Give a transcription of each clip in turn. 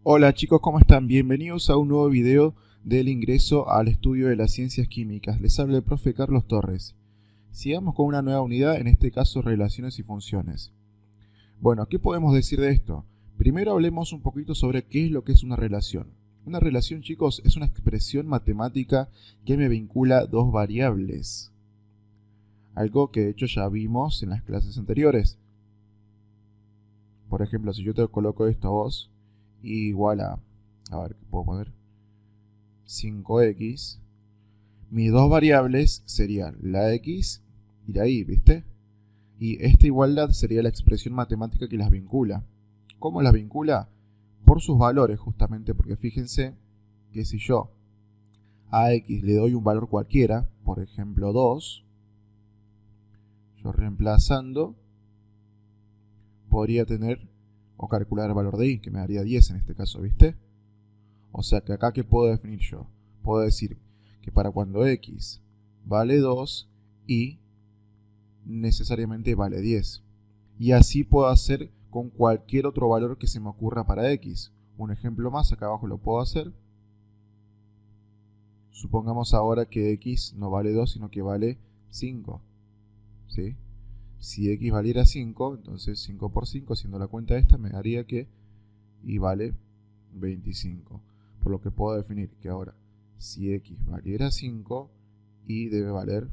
Hola chicos, ¿cómo están? Bienvenidos a un nuevo video del ingreso al estudio de las ciencias químicas. Les habla el profe Carlos Torres. Sigamos con una nueva unidad, en este caso relaciones y funciones. Bueno, ¿qué podemos decir de esto? Primero hablemos un poquito sobre qué es lo que es una relación. Una relación, chicos, es una expresión matemática que me vincula dos variables. Algo que de hecho ya vimos en las clases anteriores. Por ejemplo, si yo te coloco esto a vos, igual a ver, ¿qué puedo poner? 5x. Mis dos variables serían la x y la y, ¿viste? Y esta igualdad sería la expresión matemática que las vincula. ¿Cómo las vincula? Por sus valores, justamente, porque fíjense que si yo a x le doy un valor cualquiera, por ejemplo 2, yo reemplazando podría tener o calcular el valor de y, que me daría 10 en este caso, ¿viste? O sea que acá, ¿qué puedo definir yo? Puedo decir que para cuando x vale 2, y necesariamente vale 10. Y así puedo hacer con cualquier otro valor que se me ocurra para x. Un ejemplo más, acá abajo lo puedo hacer. Supongamos ahora que x no vale 2, sino que vale 5. ¿Sí? Si x valiera 5, entonces 5 por 5, haciendo la cuenta esta, me daría que y vale 25. Por lo que puedo definir que ahora, si x valiera 5, y debe valer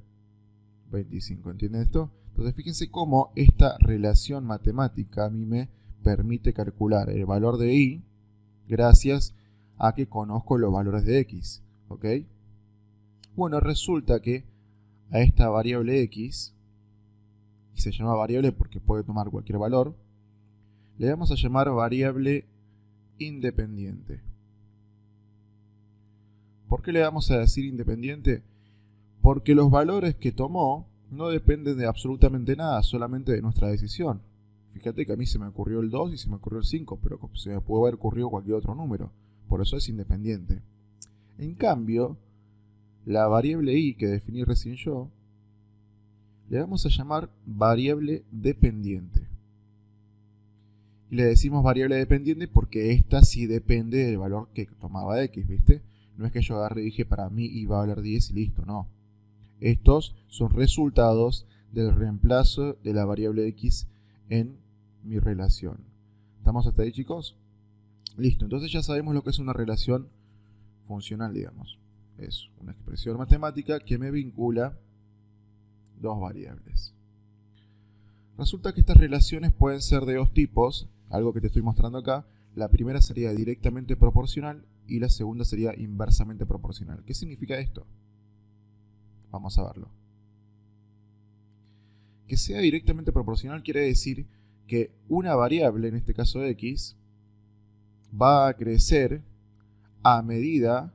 25. ¿Entienden esto? Entonces fíjense cómo esta relación matemática a mí me permite calcular el valor de y gracias a que conozco los valores de x. ¿Ok? Bueno, resulta que a esta variable x, y se llama variable porque puede tomar cualquier valor, le vamos a llamar variable independiente. ¿Por qué le vamos a decir independiente? Porque los valores que tomó no dependen de absolutamente nada, solamente de nuestra decisión. Fíjate que a mí se me ocurrió el 2 y se me ocurrió el 5, pero se me puede haber ocurrido cualquier otro número. Por eso es independiente. En cambio, la variable y que definí recién yo, le vamos a llamar variable dependiente. Y le decimos variable dependiente porque esta sí depende del valor que tomaba x, ¿viste? No es que yo agarre y dije para mí iba a valer 10 y listo, no. Estos son resultados del reemplazo de la variable x en mi relación. ¿Estamos hasta ahí, chicos? Listo, entonces ya sabemos lo que es una relación funcional, digamos. Es una expresión matemática que me vincula dos variables. Resulta que estas relaciones pueden ser de dos tipos, algo que te estoy mostrando acá. La primera sería directamente proporcional y la segunda sería inversamente proporcional. ¿Qué significa esto? Vamos a verlo. Que sea directamente proporcional quiere decir que una variable, en este caso x, va a crecer a medida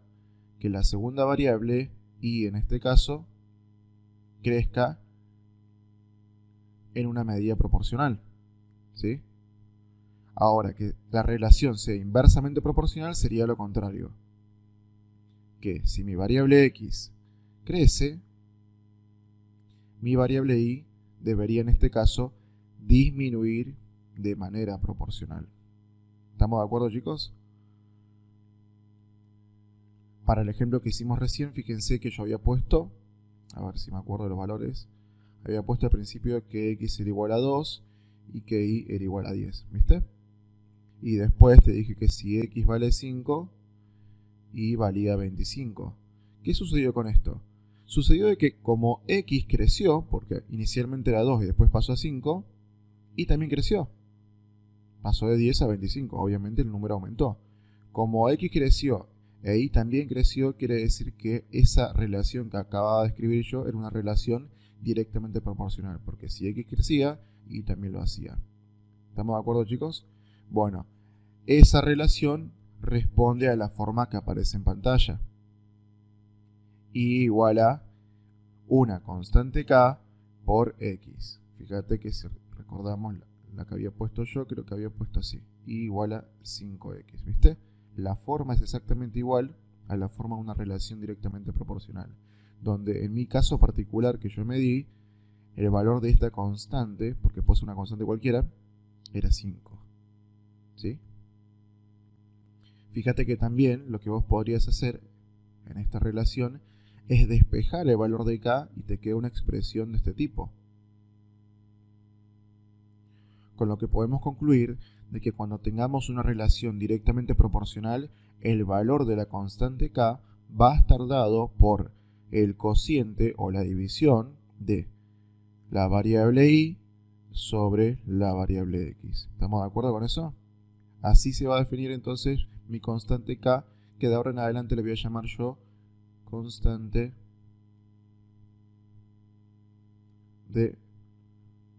que la segunda variable, y en este caso, crezca en una medida proporcional. ¿Sí? Ahora, que la relación sea inversamente proporcional sería lo contrario. Que si mi variable x crece, mi variable y debería en este caso disminuir de manera proporcional. ¿Estamos de acuerdo, chicos? Para el ejemplo que hicimos recién, fíjense que yo había puesto, a ver si me acuerdo de los valores, había puesto al principio que x era igual a 2 y que y era igual a 10, ¿viste? Y después te dije que si x vale 5, y valía 25. ¿Qué sucedió con esto? Sucedió de que como x creció, porque inicialmente era 2 y después pasó a 5, y también creció. Pasó de 10 a 25, obviamente el número aumentó. Como x creció e y también creció, quiere decir que esa relación que acababa de escribir yo era una relación directamente proporcional, porque si x crecía, y también lo hacía. ¿Estamos de acuerdo, chicos? Bueno, esa relación responde a la forma que aparece en pantalla. Y igual a una constante k por x. Fíjate que si recordamos la que había puesto yo, creo que había puesto así. Y igual a 5x, ¿viste? La forma es exactamente igual a la forma de una relación directamente proporcional. Donde en mi caso particular que yo medí, el valor de esta constante, porque puede ser una constante cualquiera, era 5. ¿Sí? Fíjate que también lo que vos podrías hacer en esta relación es despejar el valor de k y te queda una expresión de este tipo. Con lo que podemos concluir de que cuando tengamos una relación directamente proporcional, el valor de la constante k va a estar dado por el cociente o la división de la variable y sobre la variable x. ¿Estamos de acuerdo con eso? Así se va a definir entonces mi constante k, que de ahora en adelante le voy a llamar yo constante de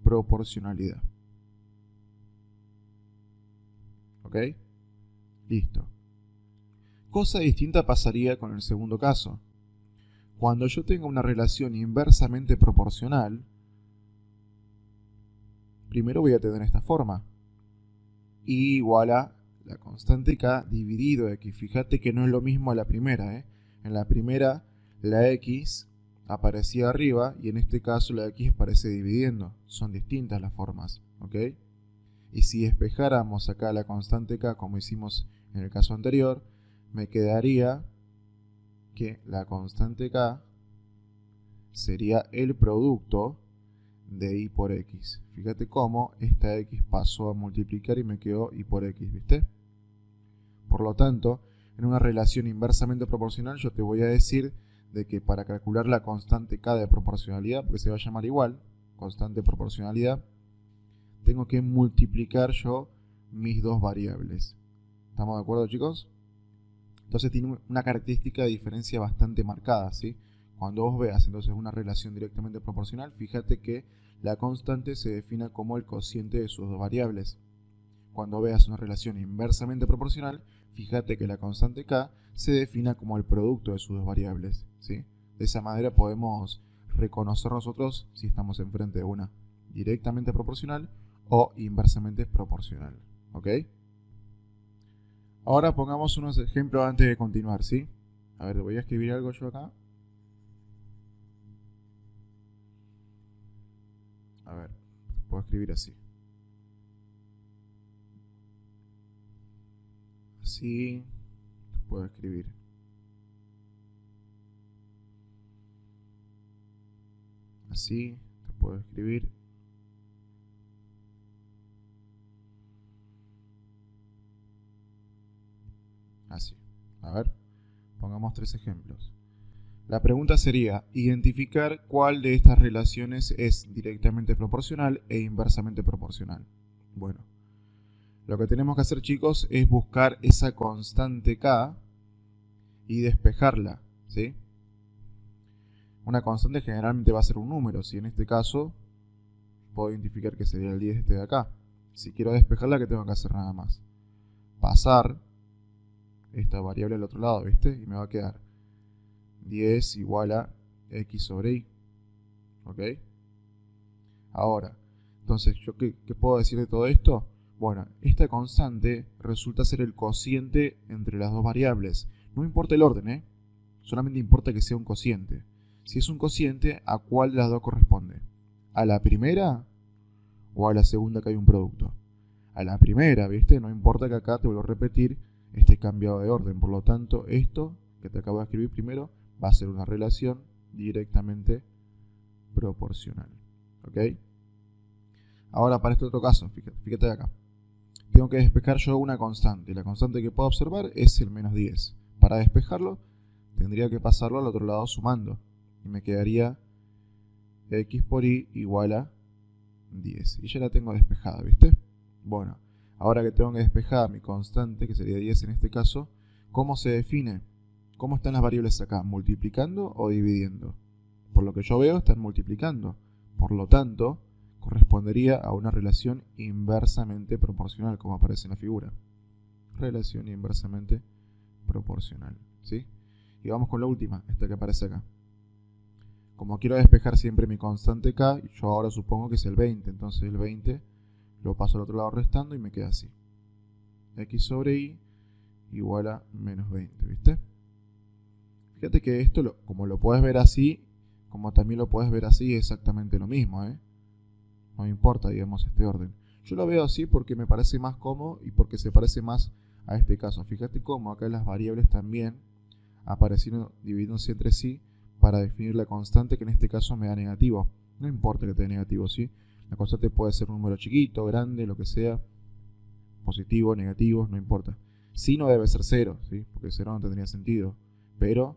proporcionalidad. ¿Ok? Listo. Cosa distinta pasaría con el segundo caso. Cuando yo tenga una relación inversamente proporcional, primero voy a tener esta forma. Y igual a la constante k dividido x. Fíjate que no es lo mismo a la primera, ¿eh? En la primera, la x aparecía arriba y en este caso la x aparece dividiendo. Son distintas las formas, ¿ok? Y si despejáramos acá la constante k como hicimos en el caso anterior, me quedaría que la constante k sería el producto de y por x. Fíjate cómo esta x pasó a multiplicar y me quedó y por x, ¿viste? Por lo tanto, en una relación inversamente proporcional yo te voy a decir de que para calcular la constante k de proporcionalidad, porque se va a llamar igual, constante de proporcionalidad, tengo que multiplicar yo mis dos variables. ¿Estamos de acuerdo, chicos? Entonces tiene una característica de diferencia bastante marcada, ¿sí? Cuando vos veas entonces una relación directamente proporcional, fíjate que la constante se define como el cociente de sus dos variables. Cuando veas una relación inversamente proporcional, fíjate que la constante k se define como el producto de sus dos variables, ¿sí? De esa manera podemos reconocer nosotros si estamos enfrente de una directamente proporcional o inversamente proporcional, ¿ok? Ahora pongamos unos ejemplos antes de continuar, ¿sí? A ver, voy a escribir algo yo acá. A ver, puedo escribir así. Así, puedo escribir. Así, te puedo escribir. Así. A ver, pongamos tres ejemplos. La pregunta sería, identificar cuál de estas relaciones es directamente proporcional e inversamente proporcional. Bueno, lo que tenemos que hacer, chicos, es buscar esa constante k y despejarla, ¿sí? Una constante generalmente va a ser un número, si en este caso puedo identificar que sería el 10 este de acá. Si quiero despejarla, ¿qué tengo que hacer? Nada más pasar esta variable al otro lado, ¿viste? Y me va a quedar 10 igual a x sobre y. ¿Ok? Ahora, entonces, ¿yo qué puedo decir de todo esto? Bueno, esta constante resulta ser el cociente entre las dos variables. No importa el orden, ¿eh? Solamente importa que sea un cociente. Si es un cociente, ¿a cuál de las dos corresponde? ¿A la primera o a la segunda que hay un producto? A la primera, ¿viste? No importa que acá, te vuelvo a repetir, esté cambiado de orden. Por lo tanto, esto que te acabo de escribir primero va a ser una relación directamente proporcional. ¿Ok? Ahora para este otro caso, fíjate acá. Tengo que despejar yo una constante. Y la constante que puedo observar es el menos 10. Para despejarlo, tendría que pasarlo al otro lado sumando. Y me quedaría x por y igual a 10. Y ya la tengo despejada, ¿viste? Bueno, ahora que tengo que despejar mi constante, que sería 10 en este caso, ¿cómo se define? ¿Cómo están las variables acá? ¿Multiplicando o dividiendo? Por lo que yo veo, están multiplicando. Por lo tanto, correspondería a una relación inversamente proporcional, como aparece en la figura. Relación inversamente proporcional, ¿sí? Y vamos con la última, esta que aparece acá. Como quiero despejar siempre mi constante k, yo ahora supongo que es el 20, entonces el 20 lo paso al otro lado restando y me queda así. X sobre y igual a menos 20, ¿viste? Fíjate que esto, como lo puedes ver así, como también lo puedes ver así, es exactamente lo mismo, ¿eh? No me importa, digamos, este orden. Yo lo veo así porque me parece más cómodo y porque se parece más a este caso. Fíjate cómo acá las variables también aparecieron dividiéndose entre sí para definir la constante, que en este caso me da negativo. No importa que te dé negativo, ¿sí? La constante puede ser un número chiquito, grande, lo que sea, positivo, negativo, no importa. Sí, no debe ser 0, ¿sí? Porque 0 no tendría sentido. Pero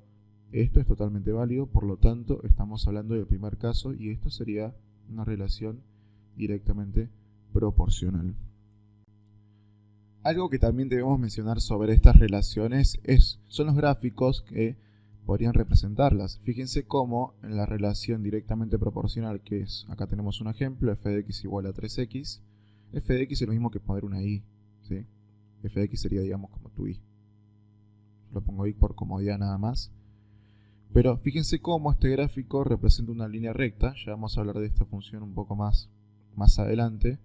esto es totalmente válido, por lo tanto estamos hablando del primer caso y esto sería una relación directamente proporcional. Algo que también debemos mencionar sobre estas relaciones son los gráficos que podrían representarlas. Fíjense cómo en la relación directamente proporcional, que es, acá tenemos un ejemplo, f de x igual a 3x, f de x es lo mismo que poner una y, ¿sí? F de x sería, digamos, como tu y. Yo lo pongo y por comodidad nada más. Pero fíjense cómo este gráfico representa una línea recta. Ya vamos a hablar de esta función un poco más adelante.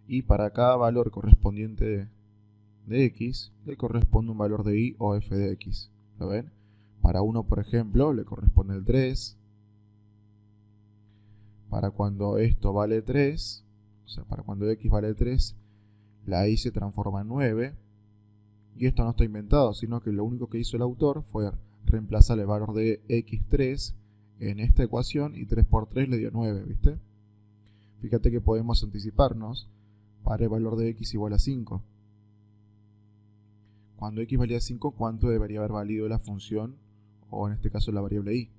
Y para cada valor correspondiente de x, le corresponde un valor de y o f de x. ¿Lo ven? Para 1, por ejemplo, le corresponde el 3. Para cuando esto vale 3, o sea, para cuando x vale 3, la y se transforma en 9. Y esto no está inventado, sino que lo único que hizo el autor fue reemplazar el valor de x3 en esta ecuación y 3 por 3 le dio 9, ¿viste? Fíjate que podemos anticiparnos para el valor de x igual a 5. Cuando x valía 5, ¿cuánto debería haber valido la función, o en este caso la variable y?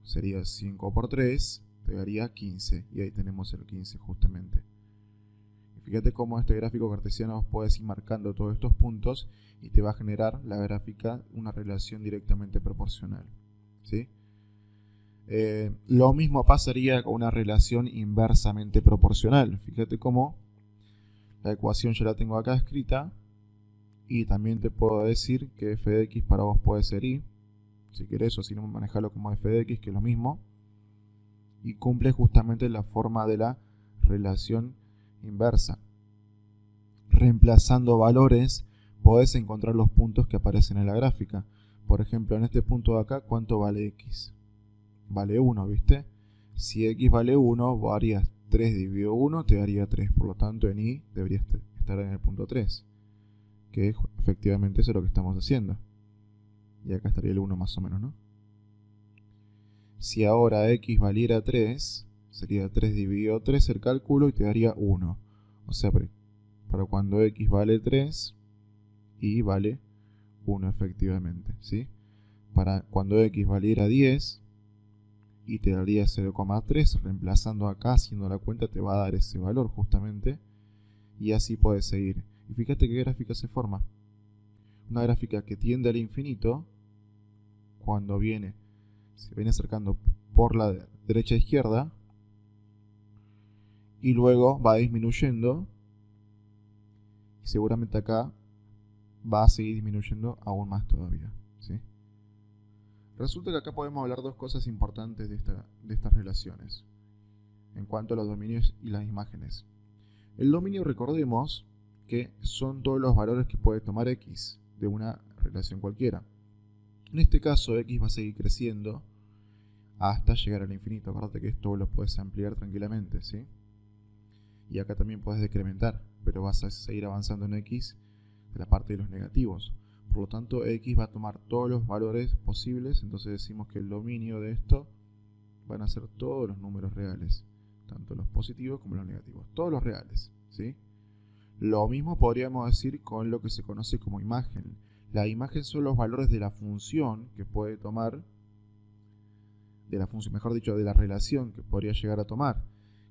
Sería 5 por 3, te daría 15, y ahí tenemos el 15 justamente. Fíjate cómo este gráfico cartesiano puedes ir marcando todos estos puntos y te va a generar la gráfica una relación directamente proporcional, ¿sí? Lo mismo pasaría con una relación inversamente proporcional. Fíjate cómo la ecuación ya la tengo acá escrita y también te puedo decir que f de x para vos puede ser y, si querés, o si no, manejarlo como f de x, que es lo mismo, y cumple justamente la forma de la relación inversa. Reemplazando valores podés encontrar los puntos que aparecen en la gráfica. Por ejemplo, en este punto de acá, ¿cuánto vale x? Vale 1, ¿viste? Si x vale 1, vos harías 3 dividido 1, te daría 3. Por lo tanto, en y debería estar en el punto 3. Que efectivamente eso es lo que estamos haciendo. Y acá estaría el 1 más o menos, ¿no? Si ahora x valiera 3, sería 3 dividido 3 el cálculo y te daría 1. O sea, para cuando x vale 3, y vale 1 efectivamente, ¿sí? Para cuando x valiera 10, y te daría 0,3, reemplazando acá, haciendo la cuenta, te va a dar ese valor justamente, y así puedes seguir. Y fíjate qué gráfica se forma. Una gráfica que tiende al infinito, cuando se viene acercando por la derecha a izquierda, y luego va disminuyendo, y seguramente acá va a seguir disminuyendo aún más todavía, ¿sí? Resulta que acá podemos hablar dos cosas importantes de estas relaciones en cuanto a los dominios y las imágenes. El dominio, recordemos que son todos los valores que puede tomar x de una relación cualquiera. En este caso x va a seguir creciendo hasta llegar al infinito. Acuérdate que esto lo puedes ampliar tranquilamente, ¿sí? Y acá también puedes decrementar, pero vas a seguir avanzando en x de la parte de los negativos. Por lo tanto, x va a tomar todos los valores posibles, entonces decimos que el dominio de esto van a ser todos los números reales, tanto los positivos como los negativos, todos los reales, ¿sí? Lo mismo podríamos decir con lo que se conoce como imagen. La imagen son los valores de la función que puede tomar, mejor dicho, de la relación que podría llegar a tomar.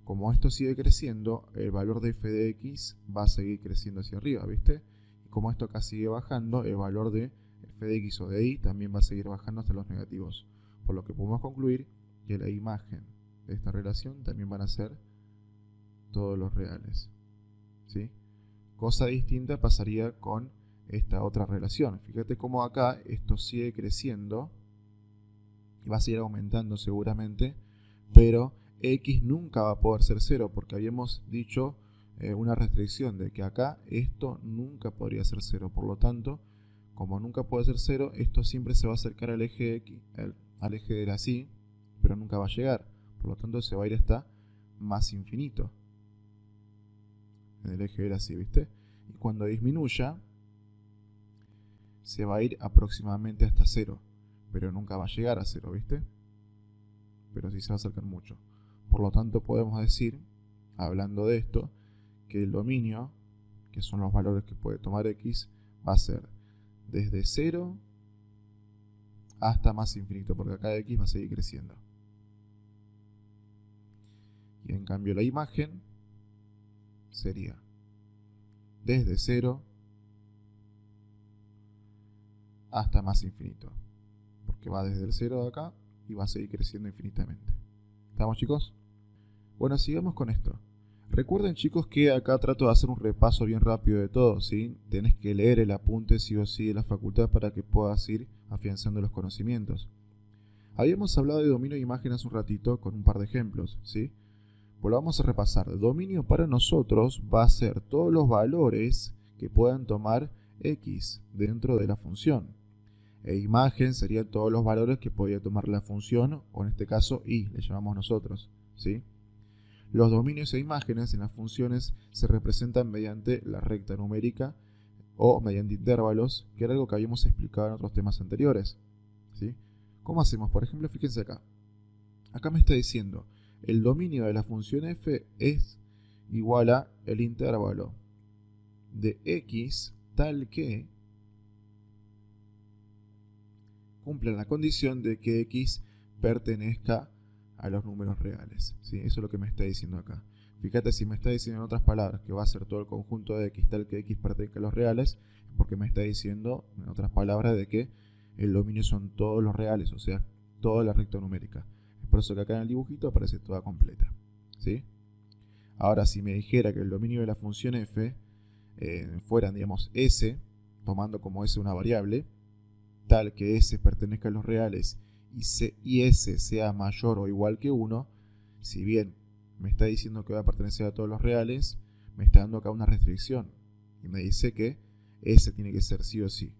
Como esto sigue creciendo, el valor de f de x va a seguir creciendo hacia arriba, ¿viste? Como esto acá sigue bajando, el valor de f de x o de y también va a seguir bajando hasta los negativos. Por lo que podemos concluir que la imagen de esta relación también van a ser todos los reales, ¿sí? Cosa distinta pasaría con esta otra relación. Fíjate cómo acá esto sigue creciendo y va a seguir aumentando seguramente, pero x nunca va a poder ser 0 porque habíamos dicho una restricción de que acá esto nunca podría ser 0. Por lo tanto, como nunca puede ser 0, esto siempre se va a acercar al eje X, al eje de la y, pero nunca va a llegar. Por lo tanto, se va a ir hasta más infinito en el eje de la y, ¿viste? Y cuando disminuya, se va a ir aproximadamente hasta 0, pero nunca va a llegar a 0, ¿viste? Pero sí se va a acercar mucho. Por lo tanto, podemos decir, hablando de esto, que el dominio, que son los valores que puede tomar x, va a ser desde 0 hasta más infinito, porque acá x va a seguir creciendo. Y en cambio la imagen sería desde 0 hasta más infinito, porque va desde el 0 de acá y va a seguir creciendo infinitamente. ¿Estamos, chicos? Bueno, sigamos con esto. Recuerden, chicos, que acá trato de hacer un repaso bien rápido de todo, ¿sí? Tenés que leer el apunte sí o sí de la facultad para que puedas ir afianzando los conocimientos. Habíamos hablado de dominio de imagen hace un ratito con un par de ejemplos, ¿sí? Pues lo vamos a repasar. Dominio para nosotros va a ser todos los valores que puedan tomar x dentro de la función. E imagen serían todos los valores que podría tomar la función, o en este caso y, le llamamos nosotros, ¿sí? Los dominios e imágenes en las funciones se representan mediante la recta numérica o mediante intervalos, que era algo que habíamos explicado en otros temas anteriores, ¿sí? ¿Cómo hacemos? Por ejemplo, fíjense acá. Acá me está diciendo, el dominio de la función f es igual a el intervalo de x tal que cumpla la condición de que x pertenezca a los números reales, ¿sí? Eso es lo que me está diciendo acá. Fíjate, si me está diciendo en otras palabras que va a ser todo el conjunto de x tal que x pertenezca a los reales, porque me está diciendo en otras palabras de que el dominio son todos los reales, o sea, toda la recta numérica. Es por eso que acá en el dibujito aparece toda completa, ¿sí? Ahora, si me dijera que el dominio de la función f fueran, digamos, s, tomando como s una variable, tal que s pertenezca a los reales y s sea mayor o igual que 1, si bien me está diciendo que va a pertenecer a todos los reales, me está dando acá una restricción y me dice que s tiene que ser sí o sí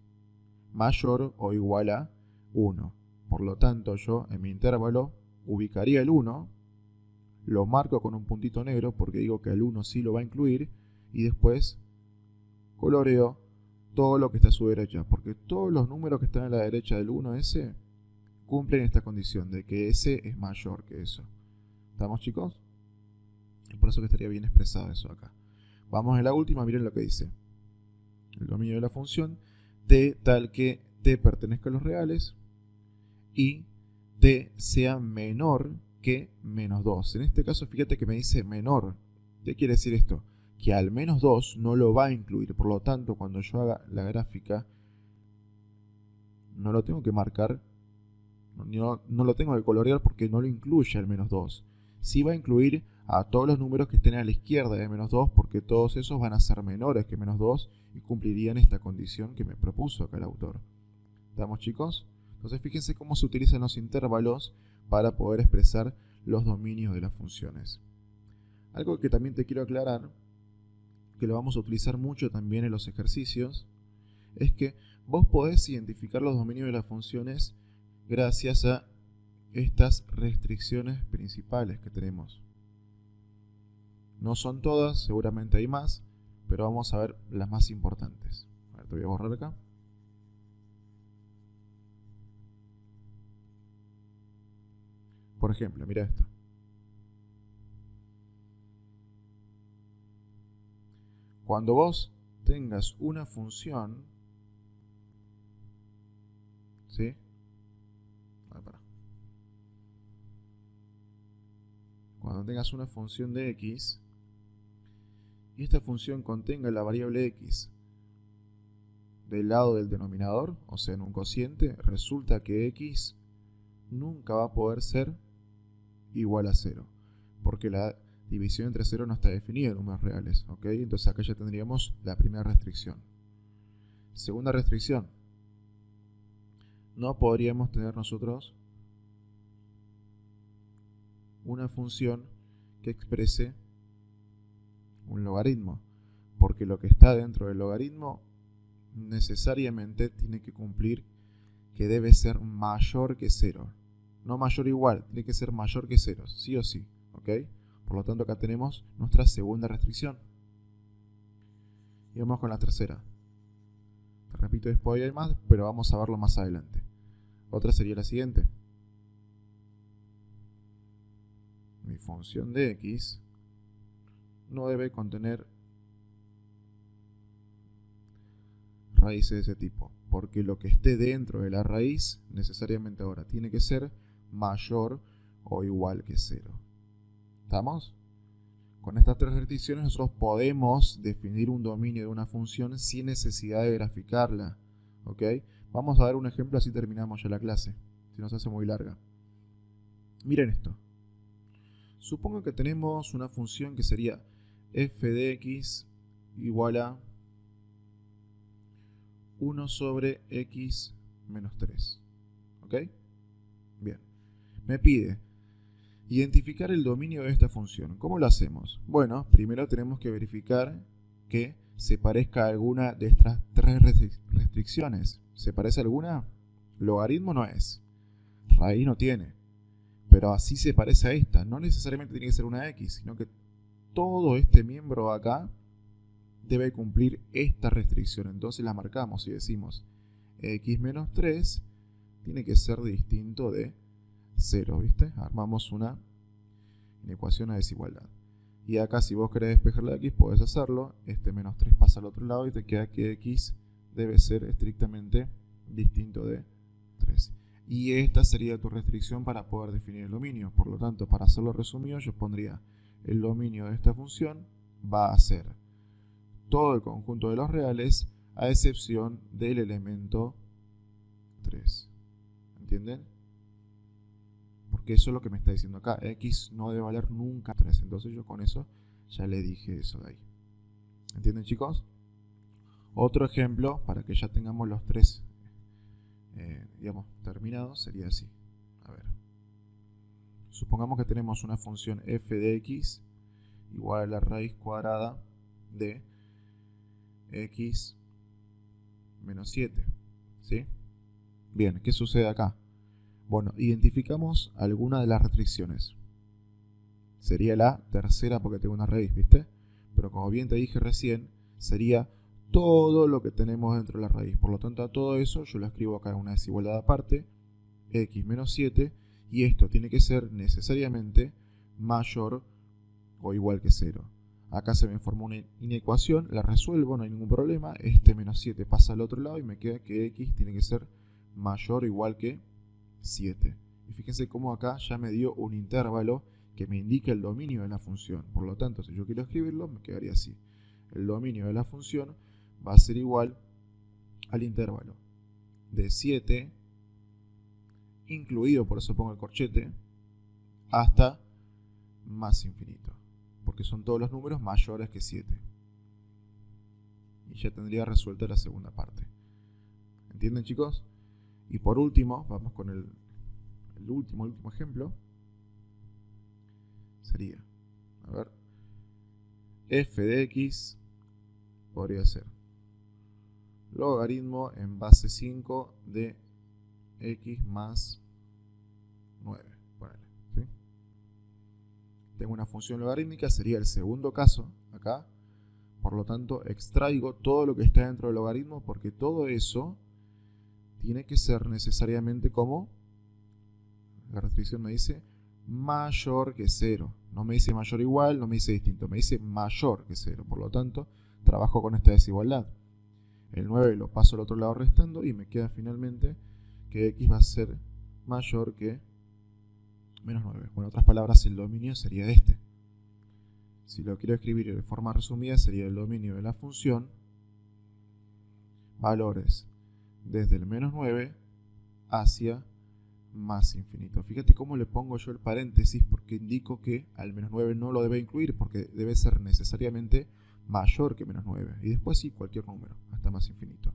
mayor o igual a 1. Por lo tanto, yo en mi intervalo ubicaría el 1, lo marco con un puntito negro porque digo que el 1 sí lo va a incluir, y después coloreo todo lo que está a su derecha, porque todos los números que están a la derecha del 1s cumplen esta condición de que s es mayor que eso. ¿Estamos, chicos? Es por eso que estaría bien expresado eso acá. Vamos a la última, miren lo que dice. El dominio de la función t tal que t pertenezca a los reales y t sea menor que menos 2. En este caso, fíjate que me dice menor. ¿Qué quiere decir esto? Que al menos 2 no lo va a incluir. Por lo tanto, cuando yo haga la gráfica, no lo tengo que marcar, no lo tengo que colorear porque no lo incluye al menos 2. Sí va a incluir a todos los números que estén a la izquierda de menos 2, porque todos esos van a ser menores que menos 2 y cumplirían esta condición que me propuso acá el autor. ¿Estamos, chicos? Entonces fíjense cómo se utilizan los intervalos para poder expresar los dominios de las funciones. Algo que también te quiero aclarar, que lo vamos a utilizar mucho también en los ejercicios, es que vos podés identificar los dominios de las funciones gracias a estas restricciones principales que tenemos. No son todas, seguramente hay más, pero vamos a ver las más importantes. A ver, te voy a borrar acá. Por ejemplo, mira esto. Cuando vos tengas una función, ¿sí? Cuando tengas una función de x y esta función contenga la variable x del lado del denominador, o sea en un cociente, resulta que x nunca va a poder ser igual a 0, porque la división entre 0 no está definida en números reales, ¿ok? Entonces acá ya tendríamos la primera restricción. Segunda restricción, no podríamos tener nosotros una función que exprese un logaritmo, porque lo que está dentro del logaritmo necesariamente tiene que cumplir que debe ser mayor que 0. No mayor o igual, tiene que ser mayor que 0, sí o sí, ¿ok? Por lo tanto, acá tenemos nuestra segunda restricción. Y vamos con la tercera. repito después hay más, pero vamos a verlo más adelante. Otra sería la siguiente. Mi función de x no debe contener raíces de ese tipo, porque lo que esté dentro de la raíz necesariamente ahora tiene que ser mayor o igual que 0. ¿Estamos? Con estas tres restricciones nosotros podemos definir un dominio de una función sin necesidad de graficarla. ¿Ok? Vamos a ver un ejemplo, así terminamos ya la clase, si no se hace muy larga. Miren esto. Supongo que tenemos una función que sería f de x igual a 1 sobre x menos 3. ¿Ok? Bien. Me pide identificar el dominio de esta función. ¿Cómo lo hacemos? Bueno, primero tenemos que verificar que se parezca a alguna de estas tres restricciones. ¿Se parece a alguna? Logaritmo no es. Raíz no tiene. Pero así se parece a esta. No necesariamente tiene que ser una x, sino que todo este miembro acá debe cumplir esta restricción. Entonces la marcamos y decimos x menos 3 tiene que ser distinto de 0, ¿viste? Armamos una ecuación de desigualdad. Y acá si vos querés despejar la x, podés hacerlo. Este menos 3 pasa al otro lado y te queda que x debe ser estrictamente distinto de 3. Y esta sería tu restricción para poder definir el dominio. Por lo tanto, para hacerlo resumido, yo pondría el dominio de esta función va a ser todo el conjunto de los reales a excepción del elemento 3. ¿Entienden? Porque eso es lo que me está diciendo acá. X no debe valer nunca 3. Entonces yo con eso ya le dije eso de ahí. ¿Entienden, chicos? Otro ejemplo, para que ya tengamos los tres digamos, terminados, sería así. A ver. Supongamos que tenemos una función f de x igual a la raíz cuadrada de x menos 7. ¿Sí? Bien, ¿qué sucede acá? Bueno, identificamos alguna de las restricciones. Sería la tercera porque tengo una raíz, ¿viste? Pero como bien te dije recién, sería todo lo que tenemos dentro de la raíz. Por lo tanto, a todo eso yo lo escribo acá en una desigualdad aparte, x menos 7, y esto tiene que ser necesariamente mayor o igual que 0. Acá se me formó una inecuación, la resuelvo, no hay ningún problema. Este menos 7 pasa al otro lado y me queda que x tiene que ser mayor o igual que 7. Y fíjense cómo acá ya me dio un intervalo que me indica el dominio de la función. Por lo tanto, si yo quiero escribirlo, me quedaría así. El dominio de la función va a ser igual al intervalo de 7, incluido, por eso pongo el corchete, hasta más infinito. Porque son todos los números mayores que 7. Y ya tendría resuelta la segunda parte. ¿Entienden, chicos? Y por último, vamos con el último ejemplo. Sería, a ver, f de x podría ser logaritmo en base 5 de x más 9. Ponele, ¿sí? Tengo una función logarítmica, sería el segundo caso acá. Por lo tanto, extraigo todo lo que está dentro del logaritmo porque todo eso tiene que ser necesariamente como, la restricción me dice, mayor que 0. No me dice mayor o igual, no me dice distinto, me dice mayor que 0. Por lo tanto, trabajo con esta desigualdad. El 9 lo paso al otro lado restando y me queda finalmente que x va a ser mayor que menos 9. Bueno, en otras palabras, el dominio sería este. Si lo quiero escribir de forma resumida, sería el dominio de la función valores desde el menos 9 hacia más infinito. Fíjate cómo le pongo yo el paréntesis porque indico que al menos 9 no lo debe incluir porque debe ser necesariamente mayor que menos 9. Y después sí, cualquier número, hasta más infinito.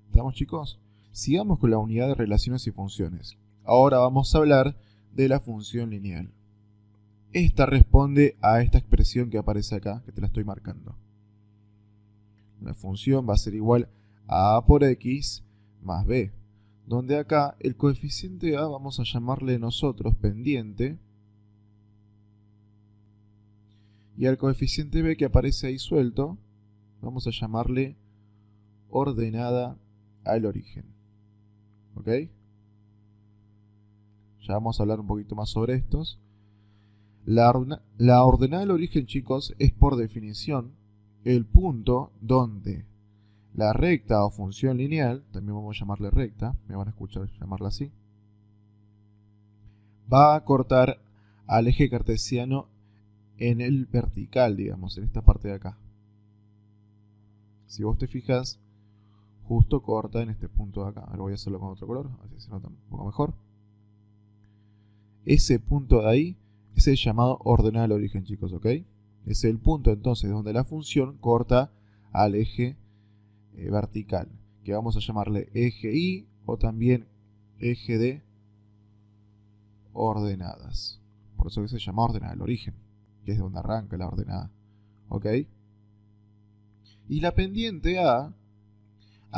¿Estamos, chicos? Sigamos con la unidad de relaciones y funciones. Ahora vamos a hablar de la función lineal. Esta responde a esta expresión que aparece acá, que te la estoy marcando. La función va a ser igual a a por x más b, donde acá el coeficiente a vamos a llamarle nosotros pendiente, y al coeficiente b que aparece ahí suelto, vamos a llamarle ordenada al origen. ¿Ok? Ya vamos a hablar un poquito más sobre estos. La ordenada del origen, chicos, es por definición el punto donde la recta o función lineal, también vamos a llamarle recta, me van a escuchar llamarla así, va a cortar al eje cartesiano en el vertical, digamos, en esta parte de acá. Si vos te fijas, justo corta en este punto de acá. Ahora voy a hacerlo con otro color, así se nota un poco mejor. Ese punto de ahí es el llamado ordenada del origen, chicos, ¿ok? Es el punto entonces donde la función corta al eje vertical, que vamos a llamarle eje Y o también eje de ordenadas. Por eso que se llama ordenada del origen, que es de donde arranca la ordenada. ¿Ok? Y la pendiente a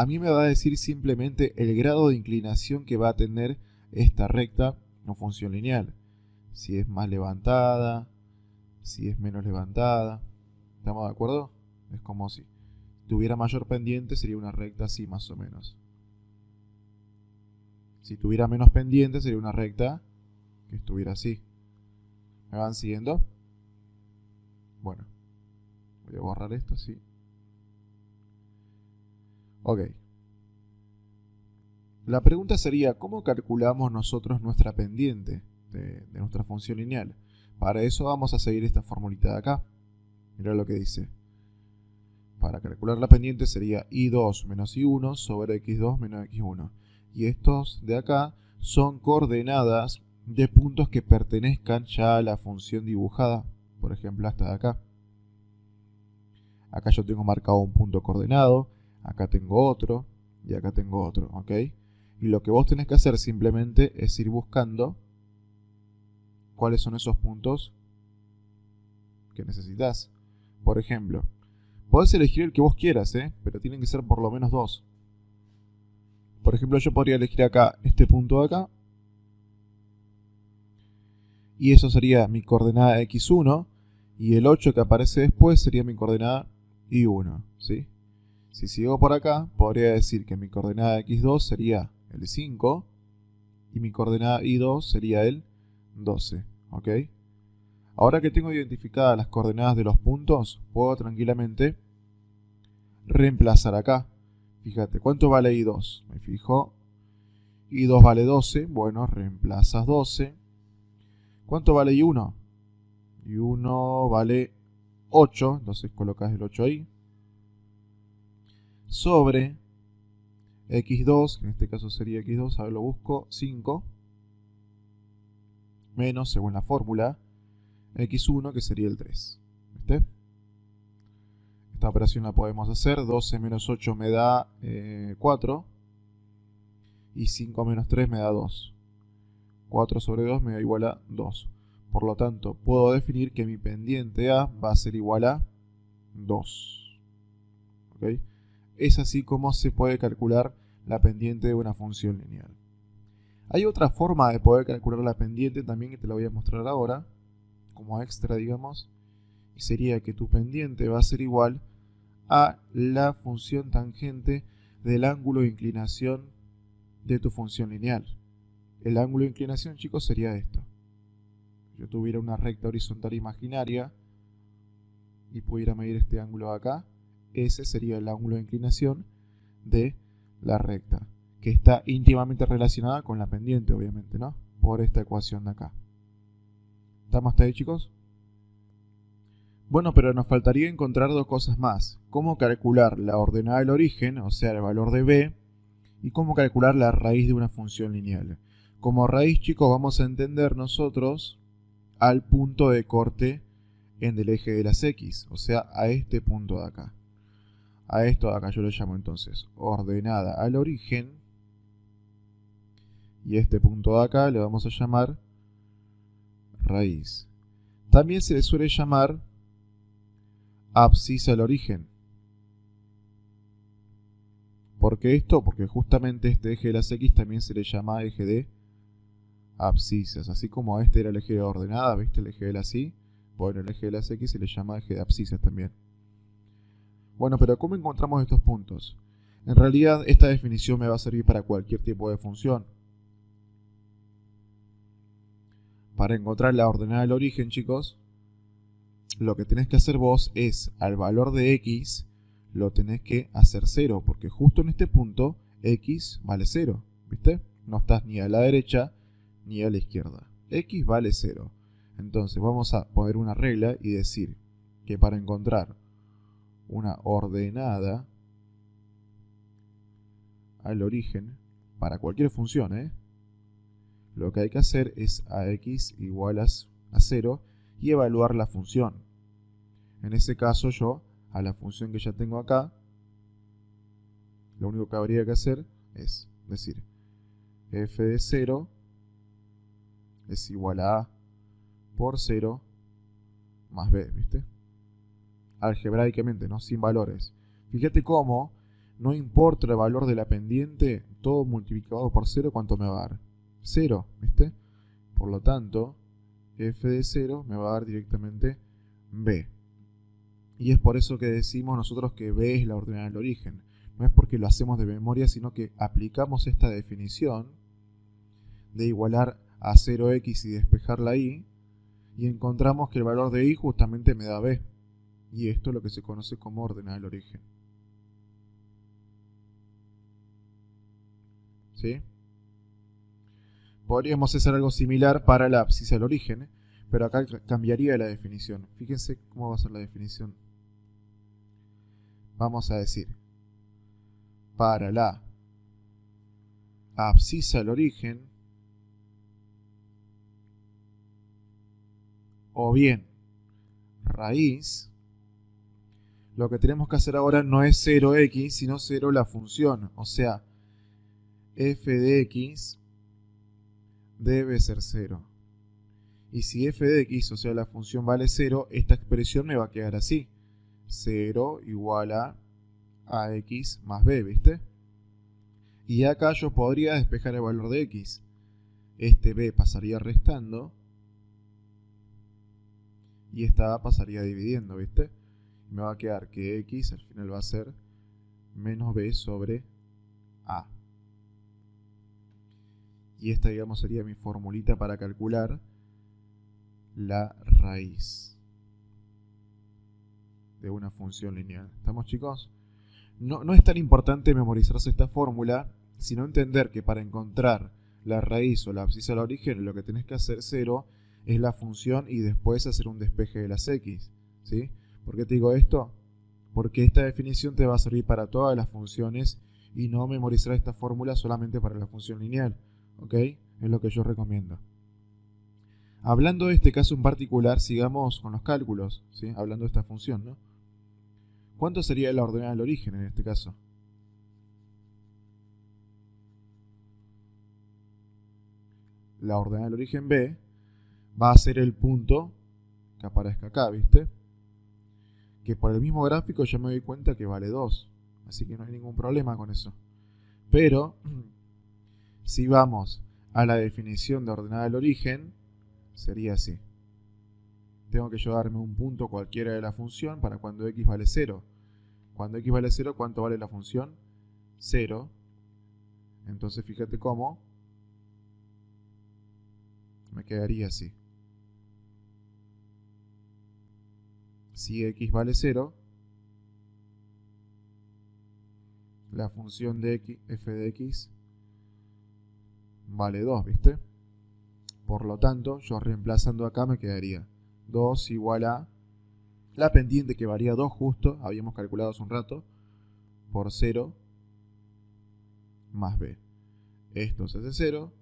mí me va a decir simplemente el grado de inclinación que va a tener esta recta o función lineal. Si es más levantada, si es menos levantada. ¿Estamos de acuerdo? Es como si tuviera mayor pendiente, sería una recta así más o menos. Si tuviera menos pendiente, sería una recta que estuviera así. ¿Me van siguiendo? Bueno, voy a borrar esto, sí. Ok. La pregunta sería, ¿cómo calculamos nosotros nuestra pendiente de nuestra función lineal? Para eso vamos a seguir esta formulita de acá. Mirá lo que dice. Para calcular la pendiente sería I2 menos I1 sobre X2 menos X1. Y estos de acá son coordenadas de puntos que pertenezcan ya a la función dibujada. Por ejemplo, hasta de acá. Acá yo tengo marcado un punto coordenado, acá tengo otro y acá tengo otro, ¿ok? Y lo que vos tenés que hacer simplemente es ir buscando cuáles son esos puntos que necesitas. Por ejemplo, podés elegir el que vos quieras, pero tienen que ser por lo menos dos. Por ejemplo, yo podría elegir acá este punto de acá. Y eso sería mi coordenada x1. Y el 8 que aparece después sería mi coordenada y1, ¿sí? Si sigo por acá, podría decir que mi coordenada x2 sería el 5 y mi coordenada y2 sería el 12, ¿ok? Ahora que tengo identificadas las coordenadas de los puntos, puedo tranquilamente reemplazar acá. Fíjate, ¿cuánto vale i2? Me fijo, i2 vale 12, bueno, reemplazas 12. ¿Cuánto vale i1? i1 vale 8, entonces colocas el 8 ahí. Sobre x2, que en este caso sería x2, a ver lo busco, 5, menos, según la fórmula, x1, que sería el 3. ¿Viste? Esta operación la podemos hacer, 12 menos 8 me da 4, y 5 menos 3 me da 2. 4 sobre 2 me da igual a 2. Por lo tanto, puedo definir que mi pendiente A va a ser igual a 2. ¿Ok? Es así como se puede calcular la pendiente de una función lineal. Hay otra forma de poder calcular la pendiente también que te la voy a mostrar ahora, como extra, digamos, y sería que tu pendiente va a ser igual a la función tangente del ángulo de inclinación de tu función lineal. El ángulo de inclinación, chicos, sería esto. Si yo tuviera una recta horizontal imaginaria y pudiera medir este ángulo de acá, ese sería el ángulo de inclinación de la recta, que está íntimamente relacionada con la pendiente, obviamente, ¿no? Por esta ecuación de acá. ¿Estamos hasta ahí, chicos? Bueno, pero nos faltaría encontrar dos cosas más. Cómo calcular la ordenada del origen, o sea, el valor de b, y cómo calcular la raíz de una función lineal. Como raíz, chicos, vamos a entender nosotros al punto de corte en el eje de las x, o sea, a este punto de acá. A esto de acá yo lo llamo entonces ordenada al origen, y este punto de acá le vamos a llamar raíz. También se le suele llamar abscisa al origen. ¿Por qué esto? Porque justamente este eje de las x también se le llama eje de abscisas. Así como este era el eje de ordenada, ¿viste? El eje de las y. Bueno, el eje de las x se le llama eje de abscisas también. Bueno, pero ¿cómo encontramos estos puntos? En realidad, esta definición me va a servir para cualquier tipo de función. Para encontrar la ordenada del origen, chicos, lo que tenés que hacer vos es, al valor de x, lo tenés que hacer 0, porque justo en este punto, x vale 0, ¿viste? No estás ni a la derecha ni a la izquierda. X vale 0. Entonces vamos a poner una regla y decir que para encontrar una ordenada al origen, para cualquier función, lo que hay que hacer es a x igual a 0 y evaluar la función. En ese caso yo, a la función que ya tengo acá, lo único que habría que hacer es decir f de 0 es igual a por 0 más b, ¿viste? Algebraicamente, ¿no? Sin valores. Fíjate cómo, no importa el valor de la pendiente, todo multiplicado por 0, ¿cuánto me va a dar? 0, ¿viste? Por lo tanto, f de 0 me va a dar directamente b. Y es por eso que decimos nosotros que b es la ordenada del origen. No es porque lo hacemos de memoria, sino que aplicamos esta definición de igualar a 0x y despejar la y, y encontramos que el valor de y justamente me da b. Y esto es lo que se conoce como ordenada del origen. ¿Sí? Podríamos hacer algo similar para la abscisa del origen, pero acá cambiaría la definición. Fíjense cómo va a ser la definición. Vamos a decir, para la abscisa del origen, o bien raíz, lo que tenemos que hacer ahora no es 0x, sino 0 la función. O sea, f de x debe ser 0. Y si f de x, o sea, la función vale 0, esta expresión me va a quedar así. 0 igual a ax más b, ¿viste? Y acá yo podría despejar el valor de x. Este b pasaría restando y esta a pasaría dividiendo, ¿viste? Me va a quedar que x al final va a ser menos b sobre a. Y esta, digamos, sería mi formulita para calcular la raíz de una función lineal. ¿Estamos, chicos? No es tan importante memorizarse esta fórmula, sino entender que para encontrar la raíz o la abscisa del origen, lo que tenés que hacer 0 es la función y después hacer un despeje de las x. ¿Sí? ¿Por qué te digo esto? Porque esta definición te va a servir para todas las funciones y no memorizar esta fórmula solamente para la función lineal. ¿Ok? Es lo que yo recomiendo. Hablando de este caso en particular, sigamos con los cálculos, ¿sí? Hablando de esta función, ¿no? ¿Cuánto sería la ordenada del origen en este caso? La ordenada del origen b va a ser el punto que aparezca acá, ¿viste? Que por el mismo gráfico ya me doy cuenta que vale 2, así que no hay ningún problema con eso. Pero, si vamos a la definición de ordenada del origen, sería así. Tengo que yo darme un punto cualquiera de la función para cuando x vale 0. Cuando x vale 0, ¿cuánto vale la función? 0. Entonces fíjate cómo me quedaría así. Si x vale 0, la función de x, f de x vale 2, ¿viste? Por lo tanto, yo reemplazando acá me quedaría 2 igual a la pendiente que varía 2 justo, habíamos calculado hace un rato, por 0 más b. Esto se hace 0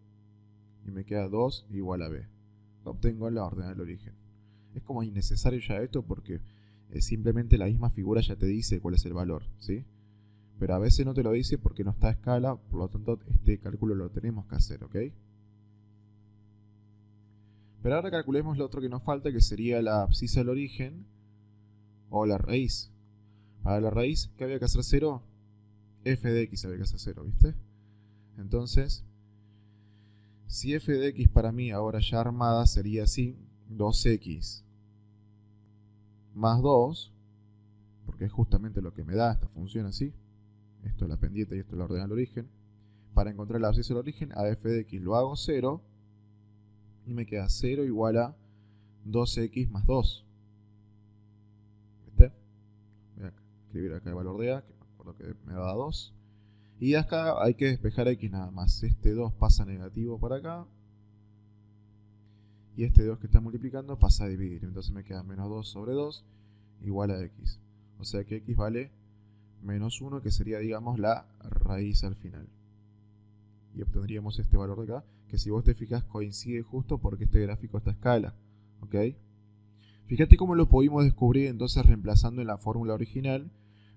y me queda 2 igual a b. Obtengo la ordenada del origen. Es como innecesario ya esto porque simplemente la misma figura ya te dice cuál es el valor, ¿sí? Pero a veces no te lo dice porque no está a escala, por lo tanto este cálculo lo tenemos que hacer, ¿ok? Pero ahora calculemos lo otro que nos falta, que sería la abscisa del origen o la raíz. Para la raíz, ¿qué había que hacer 0? F de x había que hacer 0, ¿viste? Entonces, si f de x para mí ahora ya armada sería así, 2x más 2, porque es justamente lo que me da esta función así, esto es la pendiente y esto es la ordenada del origen. Para encontrar la abscisa del origen, a f de x lo hago 0 y me queda 0 igual a 2x más 2. ¿Viste? Voy a escribir acá el valor de a, que me acuerdo que me da 2. Y acá hay que despejar x nada más. Este 2 pasa negativo para acá. Y este 2 que está multiplicando pasa a dividir. Entonces me queda menos 2 sobre 2 igual a x. O sea que x vale menos 1, que sería, digamos, la raíz al final. Y obtendríamos este valor de acá, que si vos te fijas coincide justo porque este gráfico está a escala. ¿Ok? Fíjate cómo lo pudimos descubrir entonces reemplazando en la fórmula original,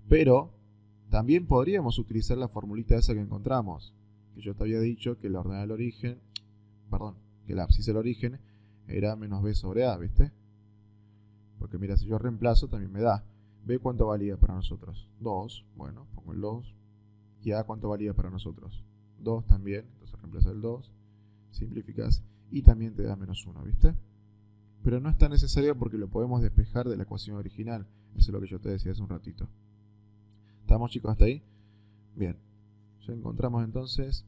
pero también podríamos utilizar la formulita esa que encontramos, que yo te había dicho que la ordenada del origen, perdón, que la abscisa del origen era menos b sobre a, ¿viste? Porque mira, si yo reemplazo también me da. B cuánto valía para nosotros, 2, bueno, pongo el 2. Y a cuánto valía para nosotros, 2 también, entonces reemplaza el 2, simplificas y también te da menos 1, ¿viste? Pero no es tan necesario porque lo podemos despejar de la ecuación original. Eso es lo que yo te decía hace un ratito. ¿Estamos, chicos, hasta ahí? Bien, ya encontramos entonces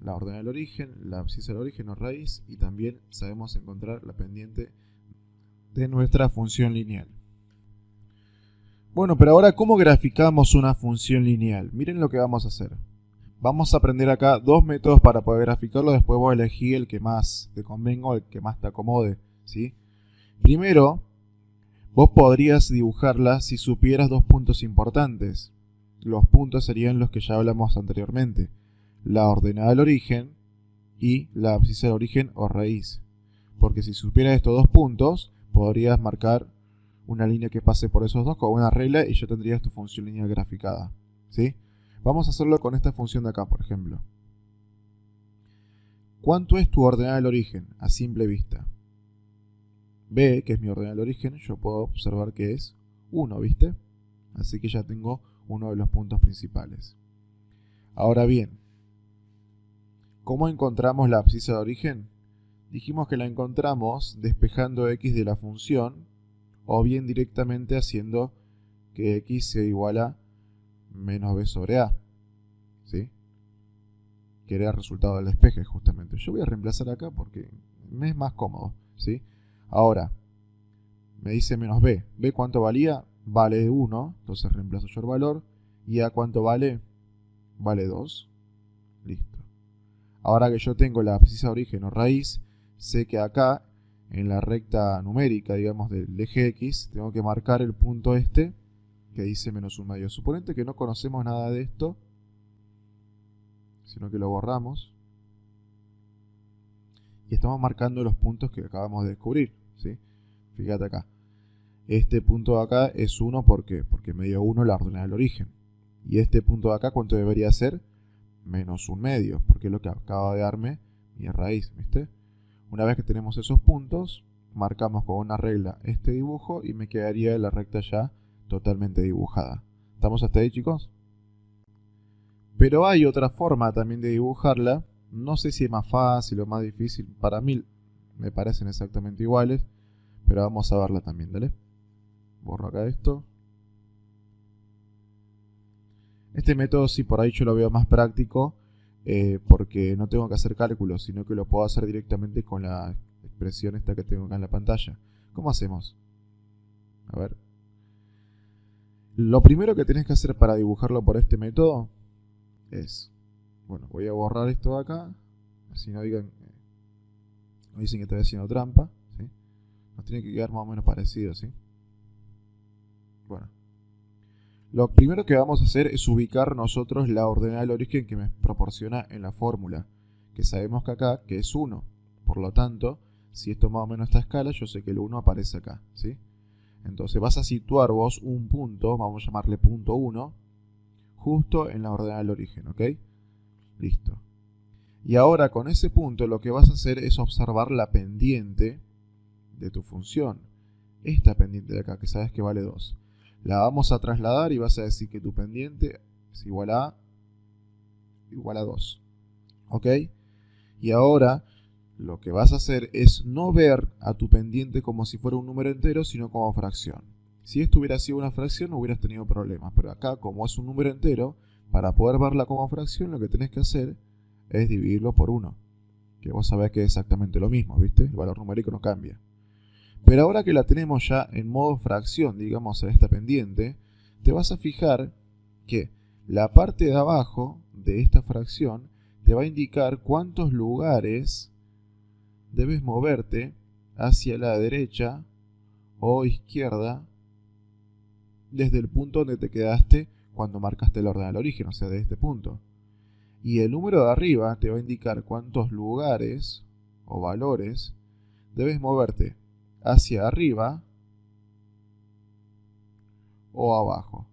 la ordenada del origen, la abscisa del origen o raíz, y también sabemos encontrar la pendiente de nuestra función lineal. Bueno, pero ahora, ¿cómo graficamos una función lineal? Miren lo que vamos a hacer. Vamos a aprender acá dos métodos para poder graficarlo, después vos elegí el que más te convenga o el que más te acomode, ¿sí? Primero, vos podrías dibujarla si supieras dos puntos importantes. Los puntos serían los que ya hablamos anteriormente. La ordenada del origen y la abscisa del origen o raíz. Porque si supieras estos dos puntos, podrías marcar una línea que pase por esos dos con una regla y ya tendrías tu función lineal graficada, ¿sí? Vamos a hacerlo con esta función de acá, por ejemplo. ¿Cuánto es tu ordenada del origen a simple vista? B, que es mi ordenada del origen, yo puedo observar que es 1, ¿viste? Así que ya tengo uno de los puntos principales. Ahora bien, ¿cómo encontramos la abscisa de origen? Dijimos que la encontramos despejando x de la función o bien directamente haciendo que x sea igual a menos b sobre a, ¿sí? Que era el resultado del despeje justamente. Yo voy a reemplazar acá porque me es más cómodo, ¿sí? Ahora, me dice menos b. ¿B cuánto valía? Vale 1, entonces reemplazo yo el valor. ¿Y a cuánto vale? Vale 2. Listo. Ahora que yo tengo la abscisa de origen o raíz, sé que acá, en la recta numérica, digamos, del eje X, tengo que marcar el punto este, que dice menos 1 medio. Suponete que no conocemos nada de esto, sino que lo borramos. Y estamos marcando los puntos que acabamos de descubrir, ¿sí? Fíjate acá. Este punto de acá es 1, ¿por qué? Porque me dio 1 la ordenada del origen. Y este punto de acá, ¿cuánto debería ser? Menos 1 medio, porque es lo que acaba de darme mi raíz, ¿viste? Una vez que tenemos esos puntos, marcamos con una regla este dibujo y me quedaría la recta ya totalmente dibujada. ¿Estamos hasta ahí, chicos? Pero hay otra forma también de dibujarla. No sé si es más fácil o más difícil. Para mí me parecen exactamente iguales. Pero vamos a verla también, ¿dale? Borro acá esto. Este método sí por ahí yo lo veo más práctico. Porque no tengo que hacer cálculos, sino que lo puedo hacer directamente con la expresión esta que tengo acá en la pantalla. ¿Cómo hacemos? A ver. Lo primero que tenés que hacer para dibujarlo por este método es, bueno, voy a borrar esto de acá, así no dicen que estoy haciendo trampa, ¿sí? Nos tiene que quedar más o menos parecido, ¿sí? Bueno, lo primero que vamos a hacer es ubicar nosotros la ordenada del origen que me proporciona en la fórmula, que sabemos que acá que es 1, por lo tanto, si esto más o menos está a escala, yo sé que el 1 aparece acá, ¿sí? Entonces vas a situar vos un punto, vamos a llamarle punto 1, justo en la ordenada del origen, ¿ok? Listo. Y ahora con ese punto lo que vas a hacer es observar la pendiente de tu función. Esta pendiente de acá, que sabes que vale 2. La vamos a trasladar y vas a decir que tu pendiente es igual a 2. ¿Ok? Y ahora lo que vas a hacer es no ver a tu pendiente como si fuera un número entero, sino como fracción. Si esto hubiera sido una fracción no hubieras tenido problemas, pero acá como es un número entero, para poder verla como fracción, lo que tenés que hacer es dividirlo por 1. Que vos sabés que es exactamente lo mismo, ¿viste? El valor numérico no cambia. Pero ahora que la tenemos ya en modo fracción, digamos, en esta pendiente, te vas a fijar que la parte de abajo de esta fracción te va a indicar cuántos lugares debes moverte hacia la derecha o izquierda desde el punto donde te quedaste cuando marcaste el orden al origen, o sea, de este punto. Y el número de arriba te va a indicar cuántos lugares o valores debes moverte hacia arriba o abajo.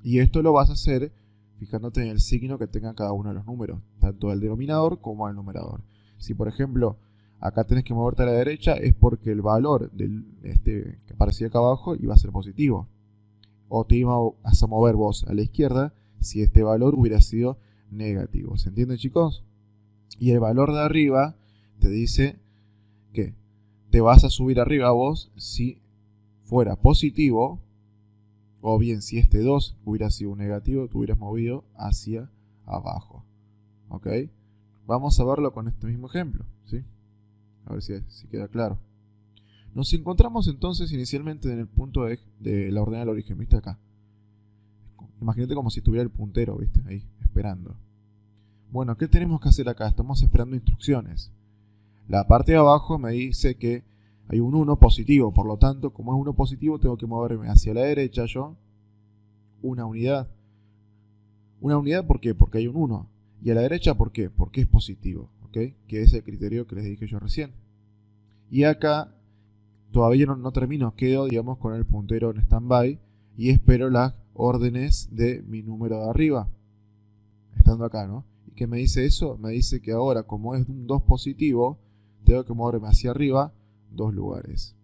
Y esto lo vas a hacer fijándote en el signo que tenga cada uno de los números, tanto el denominador como el numerador. Si por ejemplo acá tenés que moverte a la derecha, es porque el valor del que aparecía acá abajo iba a ser positivo. O te ibas a mover vos a la izquierda si este valor hubiera sido negativo. ¿Se entiende, chicos? Y el valor de arriba te dice que te vas a subir arriba vos si fuera positivo, o bien si este 2 hubiera sido un negativo, te hubieras movido hacia abajo. ¿Ok? Vamos a verlo con este mismo ejemplo, ¿sí? A ver si queda claro. Nos encontramos entonces inicialmente en el punto de la ordenada del origen, ¿viste? Acá. Imagínate como si estuviera el puntero, ¿viste? Ahí, esperando. Bueno, ¿qué tenemos que hacer acá? Estamos esperando instrucciones. La parte de abajo me dice que hay un 1 positivo, por lo tanto, como es 1 positivo, tengo que moverme hacia la derecha yo una unidad. Una unidad, ¿por qué? Porque hay un 1. Y a la derecha, ¿por qué? Porque es positivo, ¿ok? Que es el criterio que les dije yo recién. Y acá todavía no termino, quedo, digamos, con el puntero en stand-by y espero las órdenes de mi número de arriba, estando acá, ¿no? ¿Y qué me dice eso? Me dice que ahora, como es un 2 positivo, tengo que moverme hacia arriba 2 lugares.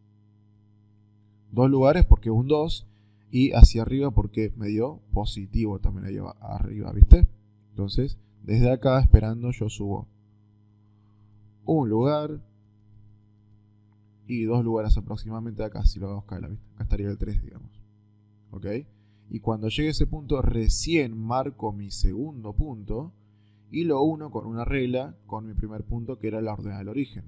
2 lugares porque es un 2 y hacia arriba porque me dio positivo también ahí arriba, ¿viste? Entonces, desde acá esperando yo subo un lugar y 2 lugares aproximadamente acá, si lo hago acá, ¿viste? Acá estaría el 3, digamos. ¿Ok? Y cuando llegue a ese punto, recién marco mi segundo punto y lo uno con una regla con mi primer punto, que era la ordenada del origen.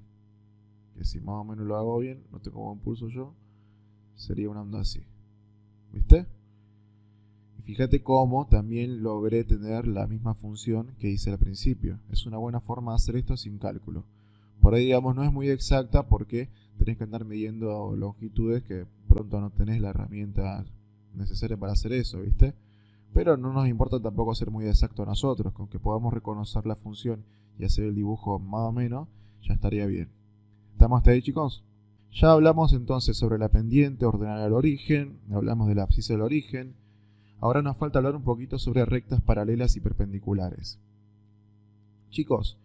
Que si más o menos lo hago bien, no tengo buen pulso yo, sería una onda así. ¿Viste? Y fíjate cómo también logré tener la misma función que hice al principio. Es una buena forma de hacer esto sin cálculo. Por ahí, digamos, no es muy exacta porque tenés que andar midiendo longitudes que pronto no tenés la herramienta necesaria para hacer eso, ¿viste? Pero no nos importa tampoco ser muy exacto a nosotros. Con que podamos reconocer la función y hacer el dibujo más o menos, ya estaría bien. ¿Estamos hasta ahí, chicos? Ya hablamos entonces sobre la pendiente ordenada al origen, hablamos de la abscisa del origen. Ahora nos falta hablar un poquito sobre rectas paralelas y perpendiculares. Chicos,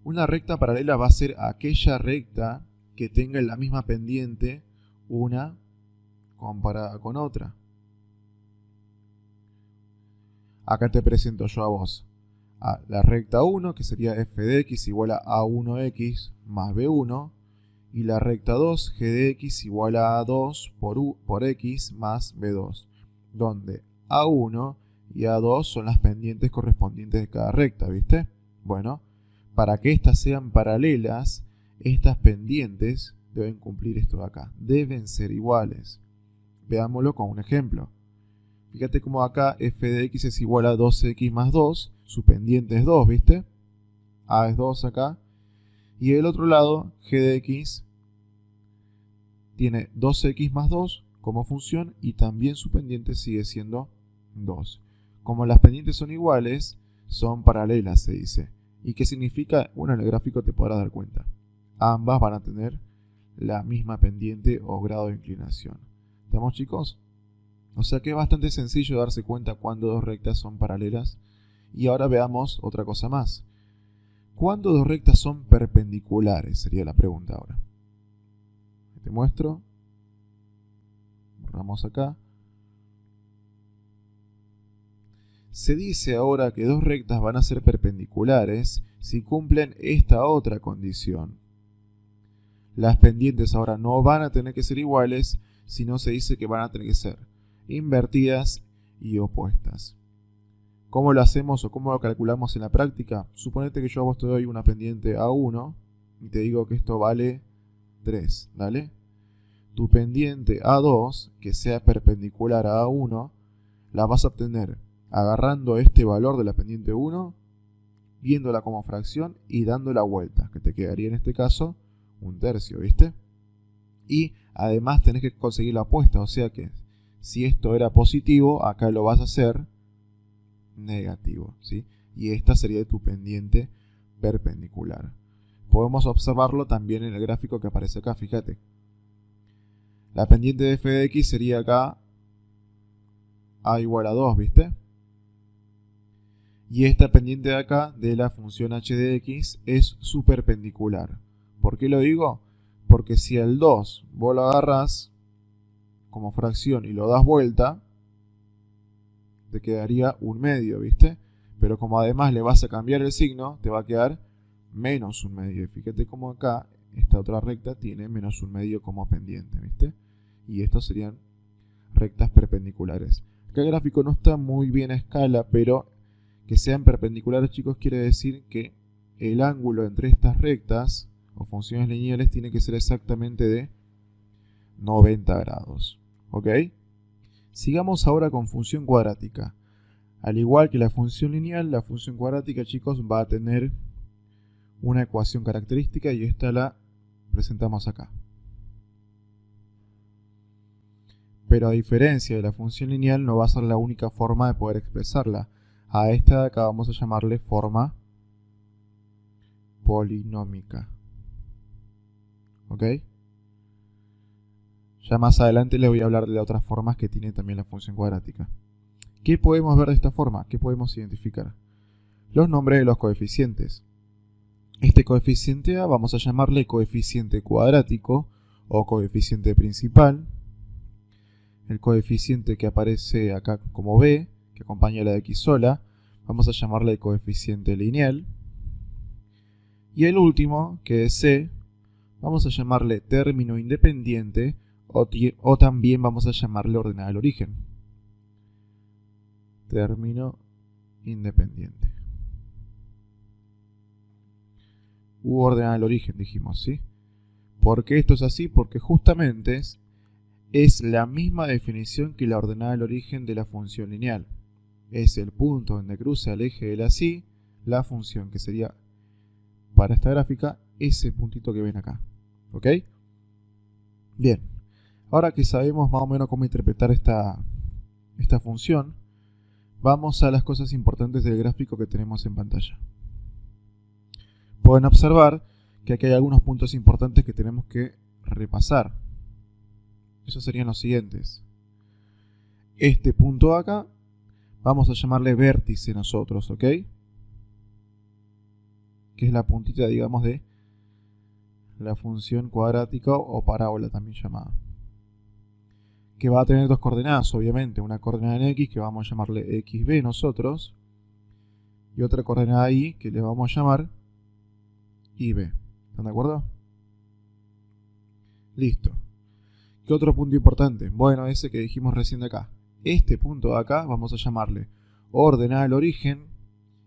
una recta paralela va a ser aquella recta que tenga la misma pendiente una comparada con otra. Acá te presento yo a vos a la recta 1, que sería f de x igual a a1x más b1, y la recta 2, g de x igual a a2 por x más b2, donde a1 y a2 son las pendientes correspondientes de cada recta, ¿viste? Bueno, para que estas sean paralelas, estas pendientes deben cumplir esto de acá, deben ser iguales. Veámoslo con un ejemplo. Fíjate cómo acá f de x es igual a 2x más 2, su pendiente es 2, ¿viste? A es 2 acá. Y del otro lado, g de x tiene 2x más 2 como función y también su pendiente sigue siendo 2. Como las pendientes son iguales, son paralelas, se dice. ¿Y qué significa? Bueno, en el gráfico te podrás dar cuenta. Ambas van a tener la misma pendiente o grado de inclinación. ¿Estamos, chicos? O sea que es bastante sencillo darse cuenta cuando dos rectas son paralelas. Y ahora veamos otra cosa más. ¿Cuándo dos rectas son perpendiculares? Sería la pregunta ahora. Te muestro. Borramos acá. Se dice ahora que dos rectas van a ser perpendiculares si cumplen esta otra condición. Las pendientes ahora no van a tener que ser iguales, sino se dice que van a tener que ser invertidas y opuestas. ¿Cómo lo hacemos o cómo lo calculamos en la práctica? Suponete que yo a vos te doy una pendiente A1 y te digo que esto vale 3, ¿dale? Tu pendiente A2, que sea perpendicular a A1, la vas a obtener agarrando este valor de la pendiente 1, viéndola como fracción y dando la vuelta, que te quedaría en este caso un tercio, ¿viste? Y además tenés que conseguir la apuesta, o sea que si esto era positivo, acá lo vas a hacer negativo, ¿sí? Y esta sería tu pendiente perpendicular. Podemos observarlo también en el gráfico que aparece acá, fíjate. La pendiente de f de x sería acá a igual a 2, ¿viste? Y esta pendiente de acá, de la función h de x, es su perpendicular. ¿Por qué lo digo? Porque si el 2 vos lo agarrás como fracción y lo das vuelta, te quedaría un medio, ¿viste? Pero como además le vas a cambiar el signo, te va a quedar menos un medio. Fíjate como acá, esta otra recta tiene menos un medio como pendiente, ¿viste? Y estos serían rectas perpendiculares. Acá el gráfico no está muy bien a escala, pero que sean perpendiculares, chicos, quiere decir que el ángulo entre estas rectas o funciones lineales tiene que ser exactamente de 90 grados. ¿Ok? Sigamos ahora con función cuadrática. Al igual que la función lineal, la función cuadrática, chicos, va a tener una ecuación característica y esta la presentamos acá. Pero a diferencia de la función lineal, no va a ser la única forma de poder expresarla. A esta de acá vamos a llamarle forma polinómica. ¿Ok? Ya más adelante les voy a hablar de otras formas que tiene también la función cuadrática. ¿Qué podemos ver de esta forma? ¿Qué podemos identificar? Los nombres de los coeficientes. Este coeficiente A vamos a llamarle coeficiente cuadrático o coeficiente principal. El coeficiente que aparece acá como B, que acompaña a la de x sola, vamos a llamarle coeficiente lineal. Y el último, que es C, vamos a llamarle término independiente o también vamos a llamarle ordenada al origen. Término independiente. U ordenada al origen, dijimos, ¿sí? ¿Por qué esto es así? Porque justamente es la misma definición que la ordenada al origen de la función lineal. Es el punto donde cruza el eje de la y la función, que sería, para esta gráfica, ese puntito que ven acá. ¿Ok? Bien. Ahora que sabemos más o menos cómo interpretar esta función, vamos a las cosas importantes del gráfico que tenemos en pantalla. Pueden observar que aquí hay algunos puntos importantes que tenemos que repasar. Esos serían los siguientes. Este punto de acá, vamos a llamarle vértice nosotros, ¿ok? Que es la puntita, digamos, de la función cuadrática o parábola también llamada. Que va a tener dos coordenadas, obviamente. Una coordenada en x, que vamos a llamarle xb nosotros. Y otra coordenada y, que le vamos a llamar ib. ¿Están de acuerdo? Listo. ¿Qué otro punto importante? Bueno, ese que dijimos recién de acá. Este punto de acá vamos a llamarle ordenada al origen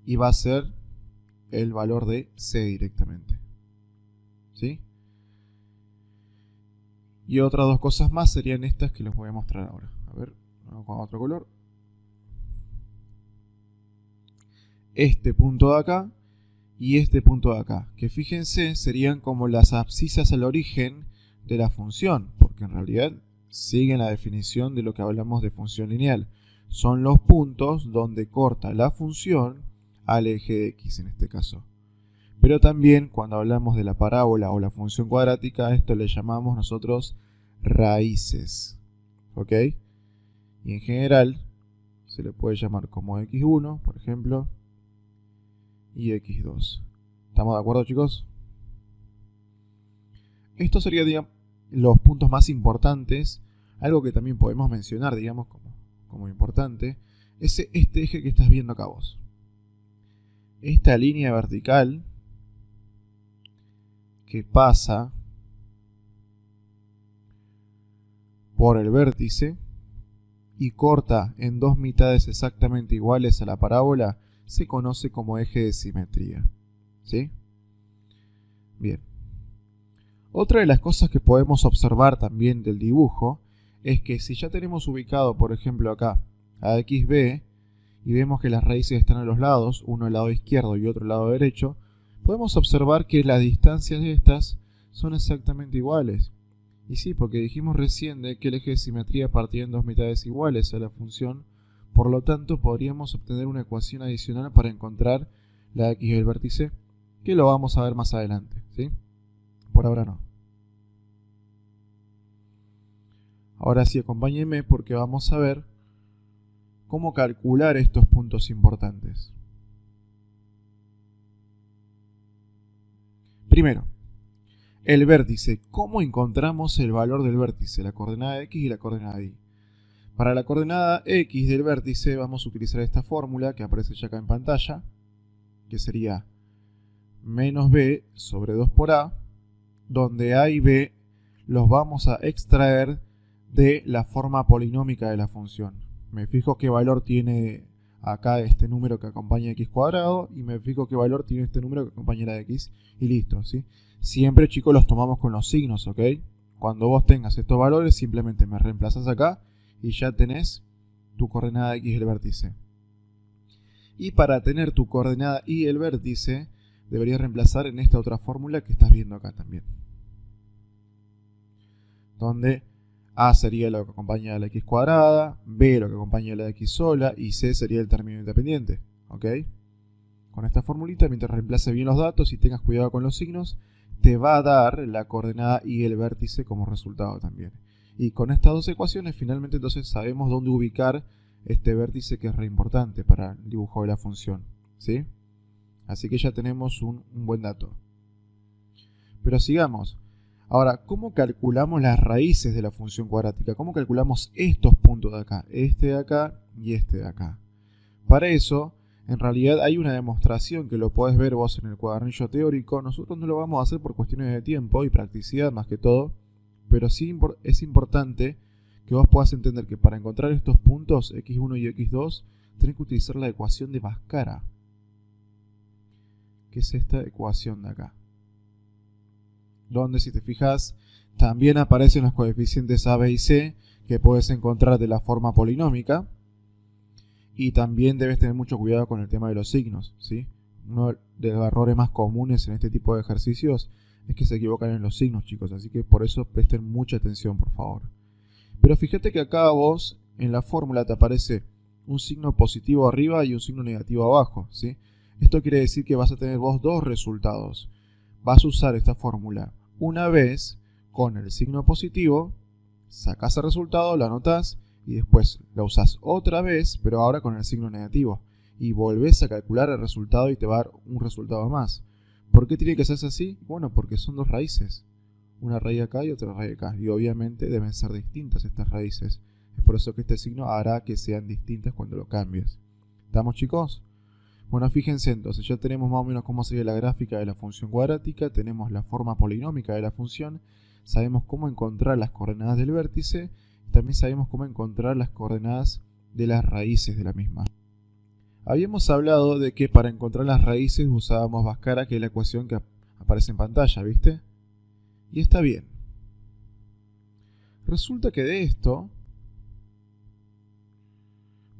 y va a ser el valor de c directamente. ¿Sí? Y otras dos cosas más serían estas que les voy a mostrar ahora. A ver, vamos con otro color. Este punto de acá y este punto de acá, que fíjense serían como las abscisas al origen de la función, porque en realidad siguen la definición de lo que hablamos de función lineal. Son los puntos donde corta la función al eje de x en este caso. Pero también cuando hablamos de la parábola o la función cuadrática, a esto le llamamos nosotros raíces. ¿Ok? Y en general se le puede llamar como x1, por ejemplo, y x2. ¿Estamos de acuerdo, chicos? Estos serían, digamos, los puntos más importantes. Algo que también podemos mencionar, digamos, como importante, es este eje que estás viendo acá vos. Esta línea vertical que pasa por el vértice y corta en dos mitades exactamente iguales a la parábola se conoce como eje de simetría. ¿Sí? Bien. Otra de las cosas que podemos observar también del dibujo es que si ya tenemos ubicado, por ejemplo acá, a xb y vemos que las raíces están a los lados, uno al lado izquierdo y otro al lado derecho, podemos observar que las distancias de estas son exactamente iguales. Y sí, porque dijimos recién de que el eje de simetría partía en dos mitades iguales a la función, por lo tanto podríamos obtener una ecuación adicional para encontrar la x del vértice, que lo vamos a ver más adelante, ¿sí? Por ahora no. Ahora sí, acompáñenme porque vamos a ver cómo calcular estos puntos importantes. Primero, el vértice. ¿Cómo encontramos el valor del vértice? La coordenada x y la coordenada y. Para la coordenada x del vértice vamos a utilizar esta fórmula que aparece ya acá en pantalla, que sería menos b sobre 2 por a, donde a y b los vamos a extraer de la forma polinómica de la función. Me fijo qué valor tiene acá este número que acompaña a x cuadrado y me fijo qué valor tiene este número que acompaña a x y listo, ¿sí? Siempre, chicos, los tomamos con los signos, ¿ok? Cuando vos tengas estos valores, simplemente me reemplazas acá y ya tenés tu coordenada x del vértice. Y para tener tu coordenada y el vértice, deberías reemplazar en esta otra fórmula que estás viendo acá también, donde a sería lo que acompaña a la x cuadrada, b lo que acompaña a la x sola y c sería el término independiente. ¿Ok? Con esta formulita, mientras reemplace bien los datos y tengas cuidado con los signos, te va a dar la coordenada y el vértice como resultado también. Y con estas dos ecuaciones, finalmente entonces sabemos dónde ubicar este vértice, que es re importante para el dibujo de la función, ¿sí? Así que ya tenemos un buen dato. Pero sigamos. Ahora, ¿cómo calculamos las raíces de la función cuadrática? ¿Cómo calculamos estos puntos de acá? Este de acá y este de acá. Para eso, en realidad hay una demostración que lo podés ver vos en el cuadernillo teórico. Nosotros no lo vamos a hacer por cuestiones de tiempo y practicidad más que todo. Pero sí es importante que vos puedas entender que para encontrar estos puntos, x1 y x2, tenés que utilizar la ecuación de Bhaskara, que es esta ecuación de acá, donde, si te fijas, también aparecen los coeficientes a, b y c que puedes encontrar de la forma polinómica. Y también debes tener mucho cuidado con el tema de los signos, ¿sí? Uno de los errores más comunes en este tipo de ejercicios es que se equivocan en los signos, chicos, así que por eso presten mucha atención, por favor. Pero fíjate que acá vos, en la fórmula, te aparece un signo positivo arriba y un signo negativo abajo, ¿sí? Esto quiere decir que vas a tener vos dos resultados. Vas a usar esta fórmula una vez con el signo positivo, sacás el resultado, lo anotás y después la usás otra vez, pero ahora con el signo negativo. Y volvés a calcular el resultado y te va a dar un resultado más. ¿Por qué tiene que ser así? Bueno, porque son dos raíces. Una raíz acá y otra raíz acá. Y obviamente deben ser distintas estas raíces. Es por eso que este signo hará que sean distintas cuando lo cambies. ¿Estamos, chicos? Bueno, fíjense entonces, ya tenemos más o menos cómo sería la gráfica de la función cuadrática, tenemos la forma polinómica de la función, sabemos cómo encontrar las coordenadas del vértice, y también sabemos cómo encontrar las coordenadas de las raíces de la misma. Habíamos hablado de que para encontrar las raíces usábamos Bhaskara, que es la ecuación que aparece en pantalla, ¿viste? Y está bien. Resulta que de esto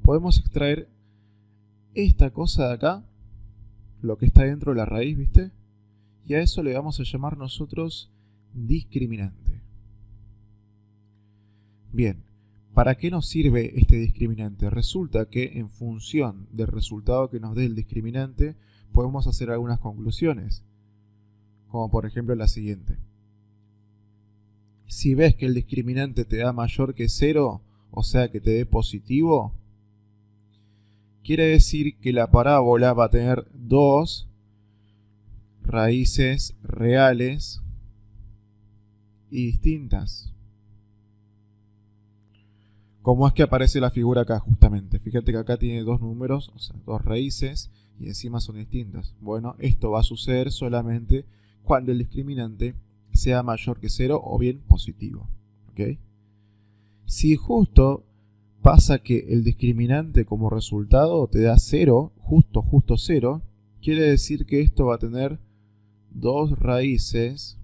podemos extraer esta cosa de acá, lo que está dentro de la raíz, ¿viste? Y a eso le vamos a llamar nosotros discriminante. Bien, ¿para qué nos sirve este discriminante? Resulta que en función del resultado que nos dé el discriminante, podemos hacer algunas conclusiones. Como por ejemplo la siguiente. Si ves que el discriminante te da mayor que 0, o sea que te dé positivo, quiere decir que la parábola va a tener dos raíces reales y distintas. Como es que aparece la figura acá justamente. Fíjate que acá tiene dos números, o sea, dos raíces, y encima son distintas. Bueno, esto va a suceder solamente cuando el discriminante sea mayor que 0 o bien positivo. ¿Ok? Si justo pasa que el discriminante como resultado te da 0, justo 0. Quiere decir que esto va a tener dos raíces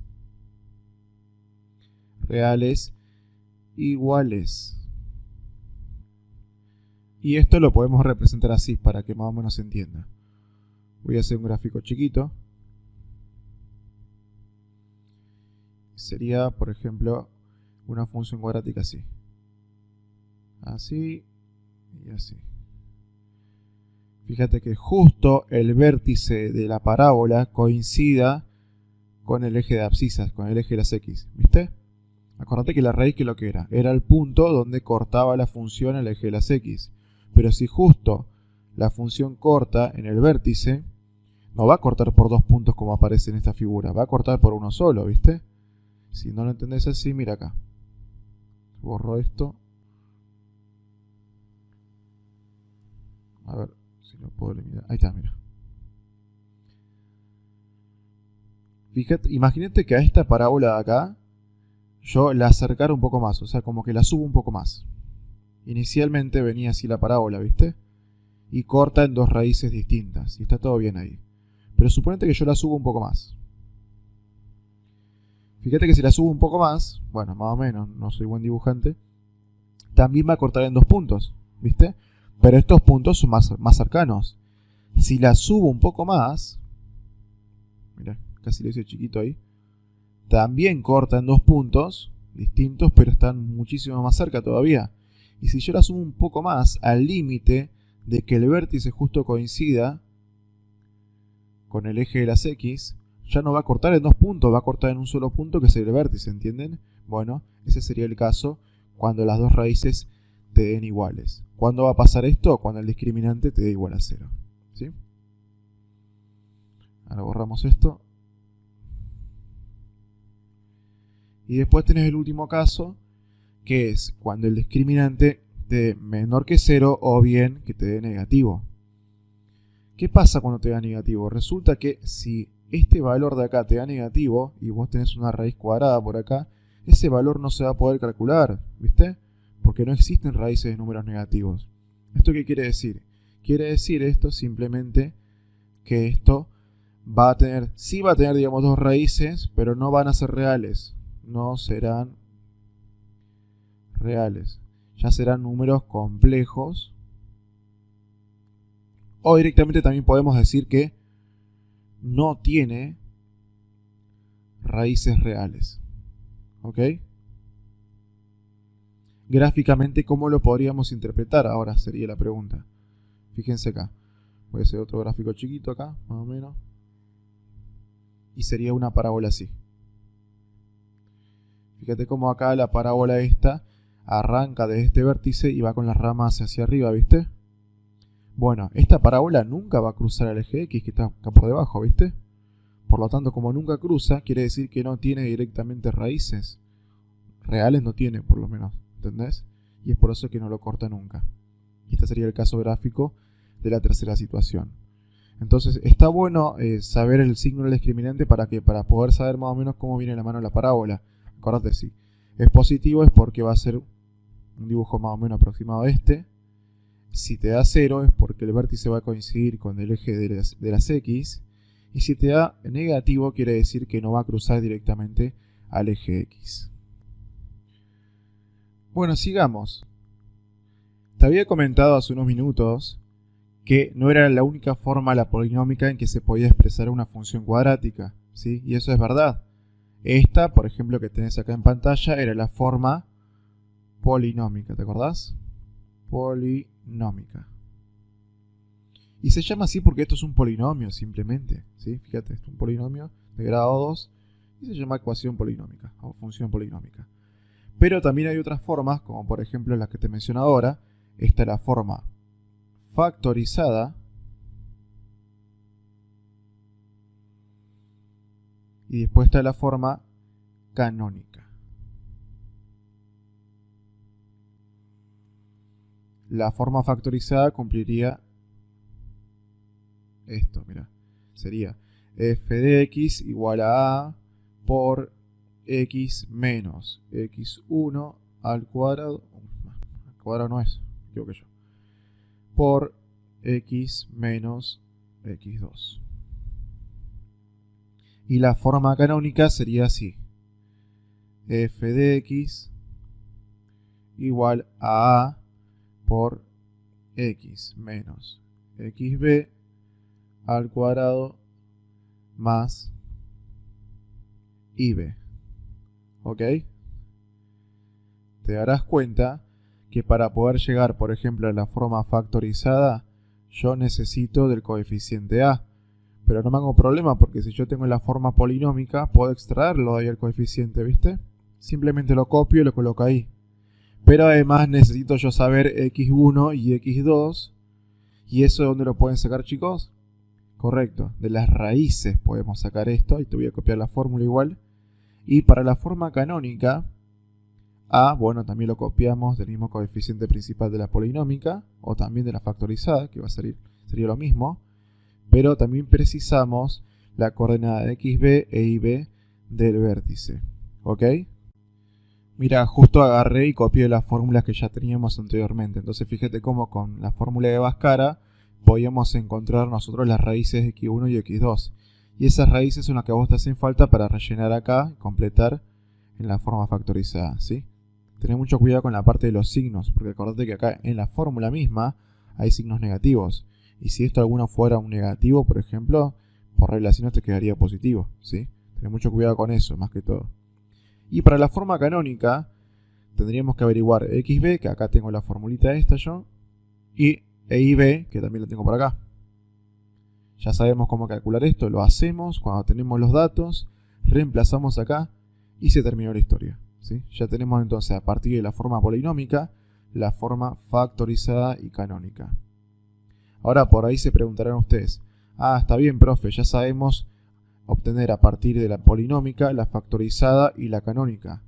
reales iguales. Y esto lo podemos representar así para que más o menos se entienda. Voy a hacer un gráfico chiquito. Sería, por ejemplo, una función cuadrática así. Así y así. Fíjate que justo el vértice de la parábola coincida con el eje de abscisas, con el eje de las x. ¿Viste? Acordate que la raíz, ¿qué es lo que era? Era el punto donde cortaba la función el eje de las x. Pero si justo la función corta en el vértice, no va a cortar por dos puntos como aparece en esta figura, va a cortar por uno solo, ¿viste? Si no lo entendés así, mira acá. Borro esto. A ver si lo puedo eliminar. Ahí está, mira. Fíjate, imagínate que a esta parábola de acá yo la acercara un poco más, o sea, como que la subo un poco más. Inicialmente venía así la parábola, ¿viste? Y corta en dos raíces distintas, y está todo bien ahí. Pero suponete que yo la subo un poco más. Fíjate que si la subo un poco más, bueno, más o menos, no soy buen dibujante, también va a cortar en dos puntos, ¿viste? Pero estos puntos son más cercanos. Si la subo un poco más, mira, casi lo hice chiquito ahí, también corta en dos puntos distintos, pero están muchísimo más cerca todavía. Y si yo la subo un poco más, al límite de que el vértice justo coincida con el eje de las x, ya no va a cortar en dos puntos, va a cortar en un solo punto que es el vértice, ¿entienden? Bueno, ese sería el caso cuando las dos raíces te den iguales. ¿Cuándo va a pasar esto? Cuando el discriminante te dé igual a 0. ¿Sí? Ahora borramos esto. Y después tenés el último caso, que es cuando el discriminante te dé menor que 0 o bien que te dé negativo. ¿Qué pasa cuando te da negativo? Resulta que si este valor de acá te da negativo y vos tenés una raíz cuadrada por acá, ese valor no se va a poder calcular, ¿viste? Porque no existen raíces de números negativos. ¿Esto qué quiere decir? Quiere decir esto simplemente que esto va a tener, sí va a tener, digamos, dos raíces, pero no van a ser reales. No serán reales. Ya serán números complejos. O directamente también podemos decir que no tiene raíces reales. ¿Ok? Gráficamente, ¿cómo lo podríamos interpretar? Ahora sería la pregunta. Fíjense acá. Voy a hacer otro gráfico chiquito acá, más o menos. Y sería una parábola así. Fíjate cómo acá la parábola esta arranca de este vértice y va con las ramas hacia arriba, ¿viste? Bueno, esta parábola nunca va a cruzar el eje X que está acá por debajo, ¿viste? Por lo tanto, como nunca cruza, quiere decir que no tiene directamente raíces. Reales no tiene, por lo menos, ¿entendés? Y es por eso que no lo corta nunca. Y este sería el caso gráfico de la tercera situación. Entonces, está bueno saber el signo del discriminante para poder saber más o menos cómo viene la mano la parábola. Acordate, si es positivo es porque va a ser un dibujo más o menos aproximado a este. Si te da 0 es porque el vértice va a coincidir con el eje de las x. Y si te da negativo quiere decir que no va a cruzar directamente al eje x. Bueno, sigamos. Te había comentado hace unos minutos que no era la única forma la polinómica en que se podía expresar una función cuadrática, ¿sí? Y eso es verdad. Esta, por ejemplo, que tenés acá en pantalla, era la forma polinómica, ¿te acordás? Polinómica. Y se llama así porque esto es un polinomio, simplemente, ¿sí? Fíjate, esto es un polinomio de grado 2 y se llama ecuación polinómica o función polinómica. Pero también hay otras formas, como por ejemplo las que te menciono ahora. Esta es la forma factorizada y después está la forma canónica. La forma factorizada cumpliría esto, mira, sería f de x igual a por x menos x1 al cuadrado. Al cuadrado no es, me equivoqué yo. Por x menos x2. Y la forma canónica sería así. F de x igual a por x menos xb al cuadrado más ib. ¿Ok? Te darás cuenta que para poder llegar, por ejemplo, a la forma factorizada, yo necesito del coeficiente a. Pero no me hago problema porque si yo tengo la forma polinómica, puedo extraerlo de ahí el coeficiente, ¿viste? Simplemente lo copio y lo coloco ahí. Pero además necesito yo saber x1 y x2. ¿Y eso de dónde lo pueden sacar, chicos? Correcto, de las raíces podemos sacar esto. Y te voy a copiar la fórmula igual. Y para la forma canónica, a, bueno, también lo copiamos del mismo coeficiente principal de la polinómica, o también de la factorizada, que va a sería lo mismo. Pero también precisamos la coordenada de xb e ib del vértice. ¿Ok? Mira, justo agarré y copié las fórmulas que ya teníamos anteriormente. Entonces fíjate cómo con la fórmula de Bhaskara podíamos encontrar nosotros las raíces de x1 y x2. Y esas raíces son las que a vos te hacen falta para rellenar acá y completar en la forma factorizada, ¿sí? Tened mucho cuidado con la parte de los signos, porque acordate que acá en la fórmula misma hay signos negativos. Y si esto alguno fuera un negativo, por ejemplo, por regla si no te quedaría positivo, ¿sí? Tened mucho cuidado con eso, más que todo. Y para la forma canónica, tendríamos que averiguar xb, que acá tengo la formulita esta yo, y ib, que también lo tengo por acá. Ya sabemos cómo calcular esto, lo hacemos cuando tenemos los datos, reemplazamos acá y se terminó la historia, ¿sí? Ya tenemos entonces a partir de la forma polinómica, la forma factorizada y canónica. Ahora por ahí se preguntarán ustedes, está bien, profe, ya sabemos obtener a partir de la polinómica, la factorizada y la canónica.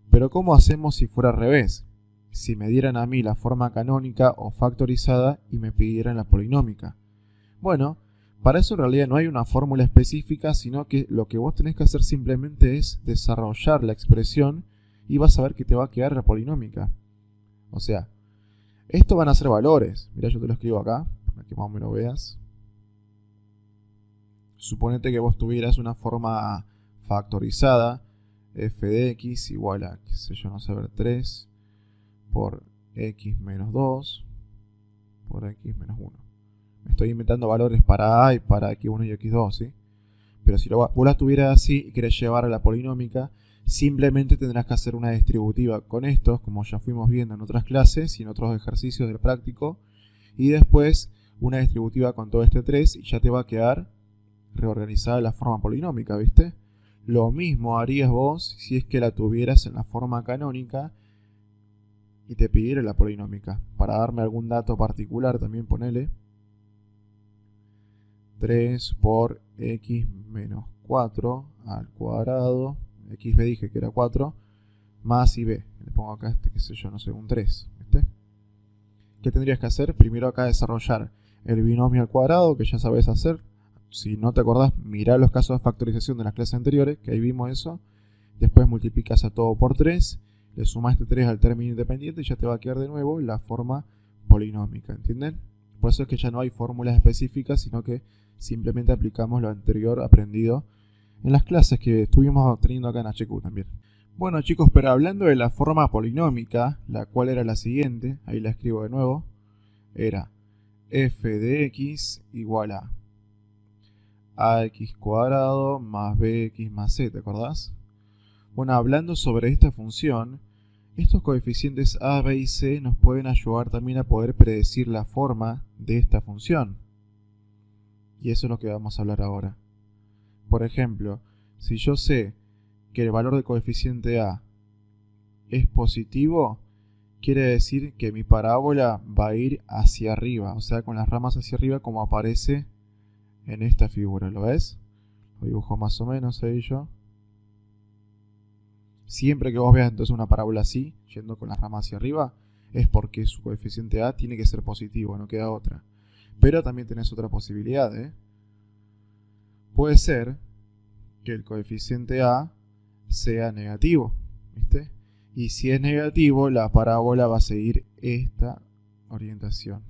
Pero ¿cómo hacemos si fuera al revés? Si me dieran a mí la forma canónica o factorizada y me pidieran la polinómica. Bueno, para eso en realidad no hay una fórmula específica, sino que lo que vos tenés que hacer simplemente es desarrollar la expresión y vas a ver que te va a quedar la polinómica. O sea, estos van a ser valores. Mirá, yo te lo escribo acá, para que más o menos veas. Suponete que vos tuvieras una forma factorizada, f de x igual a, qué sé yo, no saber, 3 por x menos 2 por x menos 1. Me estoy inventando valores para a y para x1 y x2, ¿sí? Pero si vos la tuvieras así y querés llevar a la polinómica, simplemente tendrás que hacer una distributiva con estos, como ya fuimos viendo en otras clases y en otros ejercicios del práctico, y después una distributiva con todo este 3 y ya te va a quedar reorganizada la forma polinómica, ¿viste? Lo mismo harías vos si es que la tuvieras en la forma canónica y te pidiera la polinómica. Para darme algún dato particular también ponele 3 por x menos 4 al cuadrado, xb dije que era 4, más ib. Le pongo acá qué sé yo, no sé, un 3, ¿viste? ¿Qué tendrías que hacer? Primero acá desarrollar el binomio al cuadrado, que ya sabes hacer. Si no te acordás, mirá los casos de factorización de las clases anteriores, que ahí vimos eso. Después multiplicas a todo por 3, le sumas este 3 al término independiente y ya te va a quedar de nuevo la forma polinómica, ¿entienden? Por eso es que ya no hay fórmulas específicas, sino que simplemente aplicamos lo anterior aprendido en las clases que estuvimos teniendo acá en HQ también. Bueno chicos, pero hablando de la forma polinómica, la cual era la siguiente, ahí la escribo de nuevo, era f de x igual a ax cuadrado más bx más c, ¿te acordás? Bueno, hablando sobre esta función, estos coeficientes a, b y c nos pueden ayudar también a poder predecir la forma de esta función. Y eso es lo que vamos a hablar ahora. Por ejemplo, si yo sé que el valor del coeficiente a es positivo, quiere decir que mi parábola va a ir hacia arriba, o sea, con las ramas hacia arriba como aparece en esta figura, ¿lo ves? Lo dibujo más o menos ahí yo. Siempre que vos veas entonces una parábola así, yendo con las ramas hacia arriba, es porque su coeficiente a tiene que ser positivo, no queda otra. Pero también tenés otra posibilidad, ¿eh? Puede ser que el coeficiente a sea negativo, ¿viste? Y si es negativo, la parábola va a seguir esta orientación.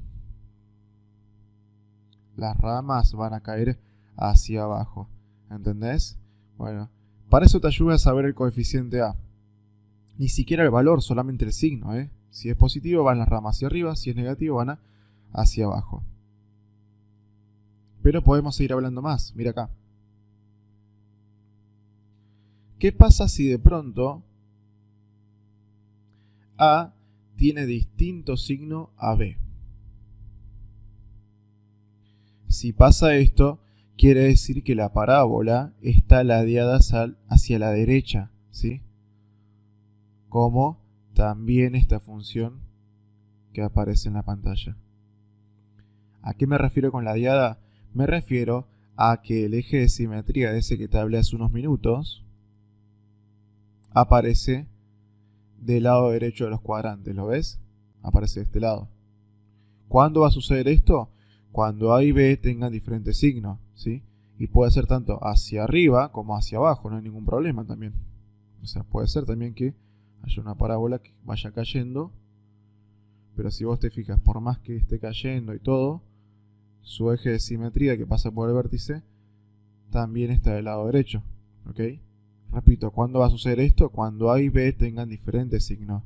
Las ramas van a caer hacia abajo. ¿Entendés? Bueno, para eso te ayuda a saber el coeficiente A. Ni siquiera el valor, solamente el signo, ¿eh? Si es positivo van las ramas hacia arriba, si es negativo van hacia abajo. Pero podemos seguir hablando más. Mira acá. ¿Qué pasa si de pronto A tiene distinto signo a B? Si pasa esto, quiere decir que la parábola está ladeada hacia la derecha, ¿sí? Como también esta función que aparece en la pantalla. ¿A qué me refiero con ladeada? Me refiero a que el eje de simetría de ese que te hablé hace unos minutos aparece del lado derecho de los cuadrantes, ¿lo ves? Aparece de este lado. ¿Cuándo va a suceder esto? Cuando A y B tengan diferentes signos, ¿sí? Y puede ser tanto hacia arriba como hacia abajo, no hay ningún problema también. O sea, puede ser también que haya una parábola que vaya cayendo, pero si vos te fijas, por más que esté cayendo y todo, su eje de simetría que pasa por el vértice también está del lado derecho, ¿ok? Repito, ¿cuándo va a suceder esto? Cuando A y B tengan diferentes signos.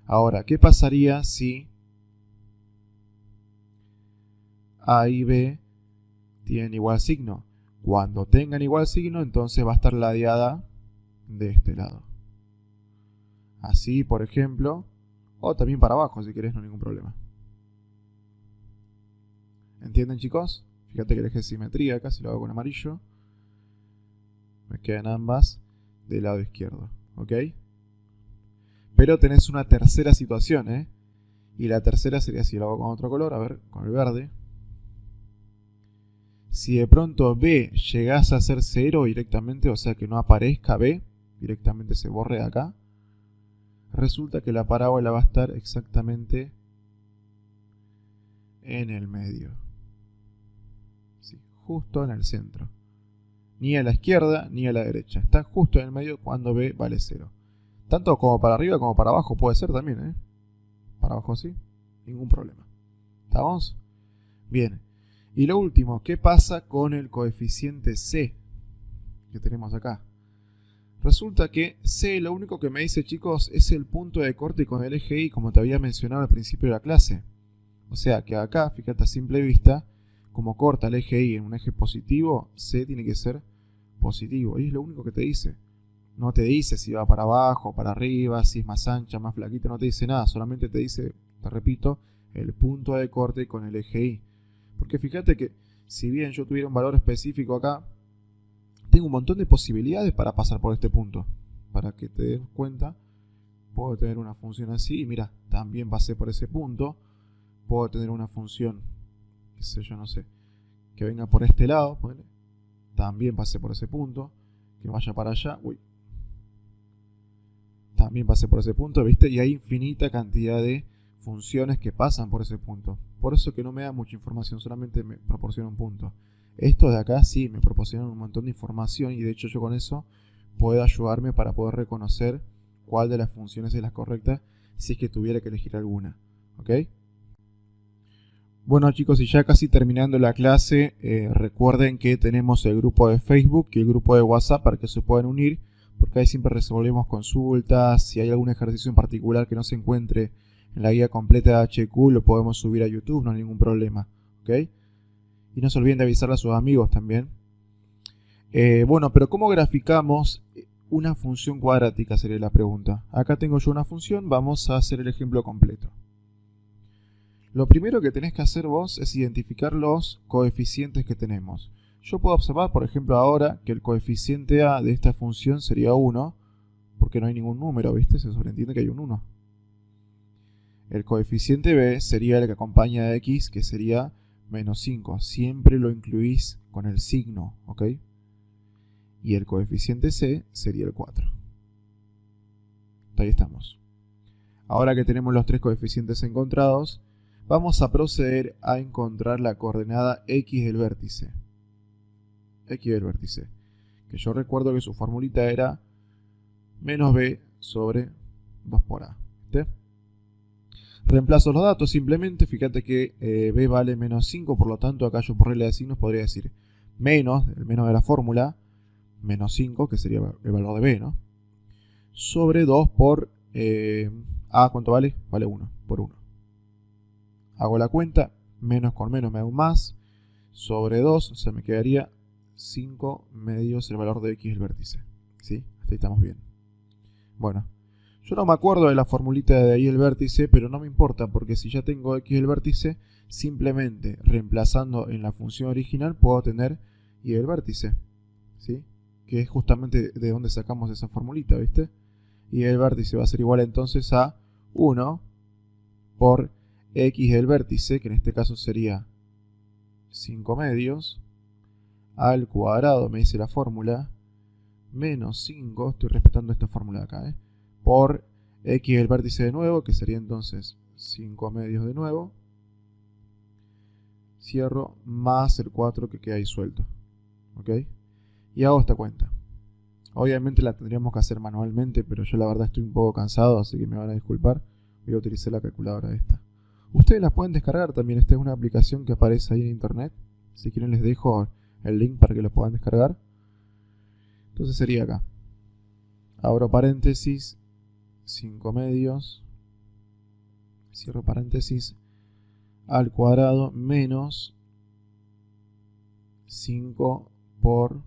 Ahora, ¿qué pasaría si A y B tienen igual signo? Cuando tengan igual signo, entonces va a estar ladeada de este lado. Así, por ejemplo, o también para abajo si querés, no hay ningún problema. ¿Entienden, chicos? Fíjate que el eje de simetría acá, si lo hago con amarillo, me quedan ambas del lado izquierdo, ¿ok? Pero tenés una tercera situación, ¿eh? Y la tercera sería, si lo hago con otro color, a ver, con el verde. Si de pronto B llegase a ser 0 directamente, o sea que no aparezca B, directamente se borre de acá, resulta que la parábola va a estar exactamente en el medio. Sí, justo en el centro. Ni a la izquierda ni a la derecha. Está justo en el medio cuando B vale 0. Tanto como para arriba como para abajo puede ser también, ¿eh? Para abajo sí, ningún problema. ¿Estamos? Bien. Y lo último, ¿qué pasa con el coeficiente C que tenemos acá? Resulta que C lo único que me dice, chicos, es el punto de corte con el eje Y, como te había mencionado al principio de la clase. O sea que acá, fíjate a simple vista, como corta el eje Y en un eje positivo, C tiene que ser positivo. Y es lo único que te dice. No te dice si va para abajo, para arriba, si es más ancha, más flaquita, no te dice nada. Solamente te dice, te repito, el punto de corte con el eje Y. Porque fíjate que si bien yo tuviera un valor específico acá, tengo un montón de posibilidades para pasar por este punto. Para que te des cuenta, puedo tener una función así y mira, también pasé por ese punto. Puedo tener una función, qué sé yo, no sé, que venga por este lado, ¿vale? También pasé por ese punto, que vaya para allá, uy, también pasé por ese punto, ¿viste? Y hay infinita cantidad de funciones que pasan por ese punto. Por eso que no me da mucha información, solamente me proporciona un punto. Estos de acá sí me proporcionan un montón de información y de hecho yo con eso puedo ayudarme para poder reconocer cuál de las funciones es la correcta si es que tuviera que elegir alguna, ¿ok? Bueno, chicos, y ya casi terminando la clase, recuerden que tenemos el grupo de Facebook y el grupo de WhatsApp para que se puedan unir, porque ahí siempre resolvemos consultas. Si hay algún ejercicio en particular que no se encuentre en la guía completa de HQ, lo podemos subir a YouTube, no hay ningún problema, ¿ok? Y no se olviden de avisarle a sus amigos también. Bueno, pero ¿cómo graficamos una función cuadrática? Sería la pregunta. Acá tengo yo una función, vamos a hacer el ejemplo completo. Lo primero que tenés que hacer vos es identificar los coeficientes que tenemos. Yo puedo observar, por ejemplo, ahora que el coeficiente A de esta función sería 1, porque no hay ningún número, ¿viste? Se sobreentiende que hay un 1. El coeficiente B sería el que acompaña a X, que sería menos 5. Siempre lo incluís con el signo, ¿ok? Y el coeficiente C sería el 4. Ahí estamos. Ahora que tenemos los tres coeficientes encontrados, vamos a proceder a encontrar la coordenada X del vértice. X del vértice. Que yo recuerdo que su formulita era menos B sobre 2 por A. ¿Sí? Reemplazo los datos simplemente, fíjate que b vale menos 5, por lo tanto acá yo por regla de signos podría decir menos, el menos de la fórmula, menos 5, que sería el valor de b, ¿no? Sobre 2 por a, ¿cuánto vale? Vale 1, por 1. Hago la cuenta, menos con menos me da un más, sobre 2, o sea, me quedaría 5 medios el valor de x el vértice. ¿Sí? Hasta ahí estamos bien. Bueno, yo no me acuerdo de la formulita de ahí el vértice, pero no me importa, porque si ya tengo x el vértice, simplemente reemplazando en la función original puedo tener y el vértice. ¿Sí? Que es justamente de donde sacamos esa formulita, ¿viste? Y el vértice va a ser igual entonces a 1 por x del vértice, que en este caso sería 5 medios, al cuadrado, me dice la fórmula, menos 5, estoy respetando esta fórmula de acá, por x del vértice de nuevo, que sería entonces 5 medios de nuevo, cierro, más el 4 que queda ahí suelto. ¿Ok? Y hago esta cuenta. Obviamente la tendríamos que hacer manualmente, pero yo la verdad estoy un poco cansado, así que me van a disculpar. Voy a utilizar la calculadora esta. Ustedes la pueden descargar también, esta es una aplicación que aparece ahí en internet. Si quieren les dejo el link para que lo puedan descargar. Entonces sería acá. Abro paréntesis, 5 medios, cierro paréntesis, al cuadrado menos 5 por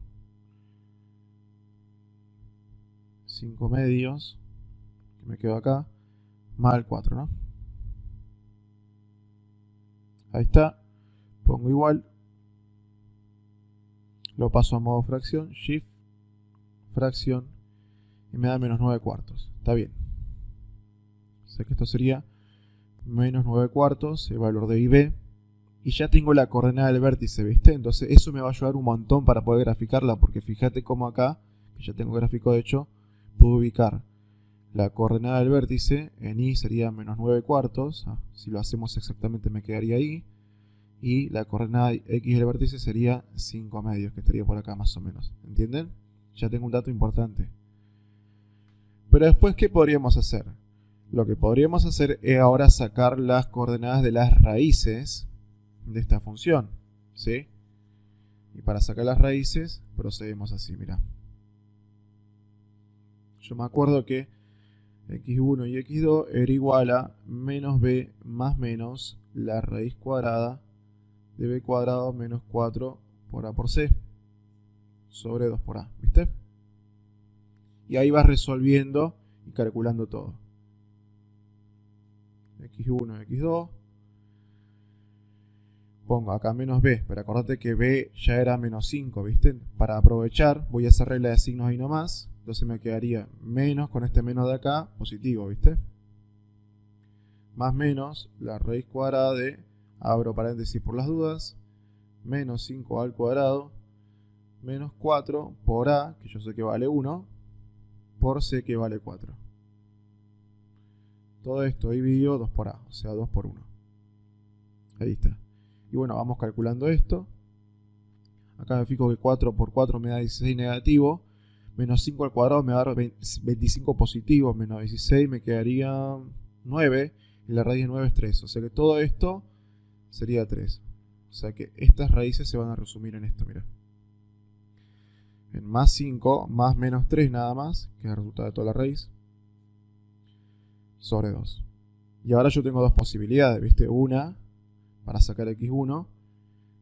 5 medios, que me quedo acá, más el 4, ¿no? Ahí está, pongo igual, lo paso a modo fracción, shift, fracción, y me da menos 9 cuartos. Está bien. O sea que esto sería menos 9 cuartos, el valor de IB, y ya tengo la coordenada del vértice, ¿viste? Entonces eso me va a ayudar un montón para poder graficarla, porque fíjate cómo acá, que ya tengo gráfico de hecho, puedo ubicar la coordenada del vértice, en I sería menos 9 cuartos, si lo hacemos exactamente me quedaría ahí, y la coordenada X del vértice sería 5 medios, que estaría por acá más o menos, ¿entienden? Ya tengo un dato importante. Pero después, ¿qué podríamos hacer? Lo que podríamos hacer es ahora sacar las coordenadas de las raíces de esta función, ¿sí? Y para sacar las raíces, procedemos así, mirá. Yo me acuerdo que x1 y x2 era igual a menos b más menos la raíz cuadrada de b cuadrado menos 4 por a por c sobre 2 por a, ¿viste? Y ahí vas resolviendo y calculando todo. x1, x2. Pongo acá menos b, pero acordate que b ya era menos 5, ¿viste? Para aprovechar, voy a hacer regla de signos ahí nomás. Entonces me quedaría menos con este menos de acá, positivo, ¿viste? Más menos la raíz cuadrada de, abro paréntesis por las dudas, menos 5 al cuadrado, menos 4 por a, que yo sé que vale 1, por c que vale 4. Todo esto dividido 2 por a, o sea 2 por 1. Ahí está. Y bueno, vamos calculando esto. Acá me fijo que 4 por 4 me da 16 negativo. Menos 5 al cuadrado me va a dar 25 positivo. Menos 16 me quedaría 9. Y la raíz de 9 es 3. O sea que todo esto sería 3. O sea que estas raíces se van a resumir en esto, mira. En más 5 más menos 3 nada más, que es el resultado de toda la raíz, sobre 2. Y ahora yo tengo dos posibilidades, ¿viste? Una para sacar x1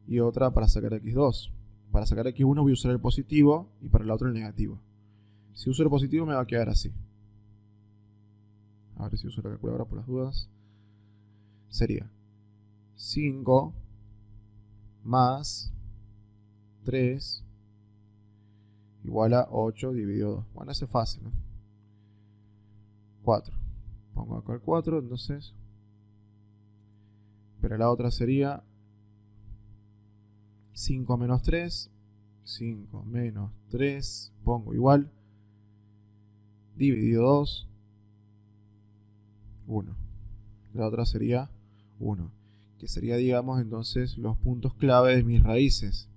y otra para sacar x2. Para sacar x1 voy a usar el positivo y para el otro el negativo. Si uso el positivo me va a quedar así. A ver si uso la calculadora por las dudas. Sería 5 más 3 igual a 8 dividido 2. Bueno, eso es fácil, ¿no? 4. Pongo acá el 4, entonces. Pero la otra sería 5 menos 3. 5 menos 3. Pongo igual. Dividido 2. 1. La otra sería 1. Que sería, digamos, entonces los puntos clave de mis raíces.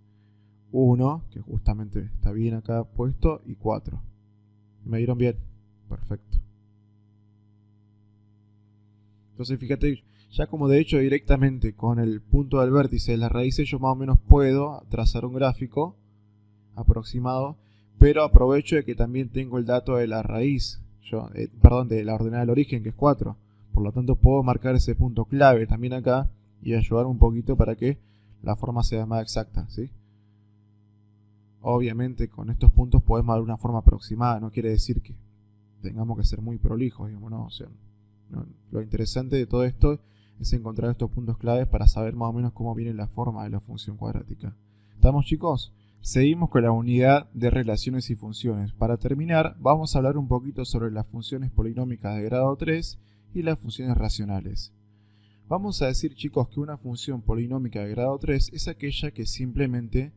1, que justamente está bien acá puesto, y 4. ¿Me dieron bien? Perfecto. Entonces fíjate, ya como de hecho directamente con el punto del vértice de las raíces yo más o menos puedo trazar un gráfico aproximado, pero aprovecho de que también tengo el dato de la raíz, perdón, de la ordenada del origen, que es 4. Por lo tanto puedo marcar ese punto clave también acá y ayudar un poquito para que la forma sea más exacta, ¿sí? Obviamente con estos puntos podemos dar una forma aproximada, no quiere decir que tengamos que ser muy prolijos, digamos, ¿no? O sea, no, lo interesante de todo esto es encontrar estos puntos claves para saber más o menos cómo viene la forma de la función cuadrática. ¿Estamos, chicos? Seguimos con la unidad de relaciones y funciones. Para terminar, vamos a hablar un poquito sobre las funciones polinómicas de grado 3 y las funciones racionales. Vamos a decir, chicos, que una función polinómica de grado 3 es aquella que simplemente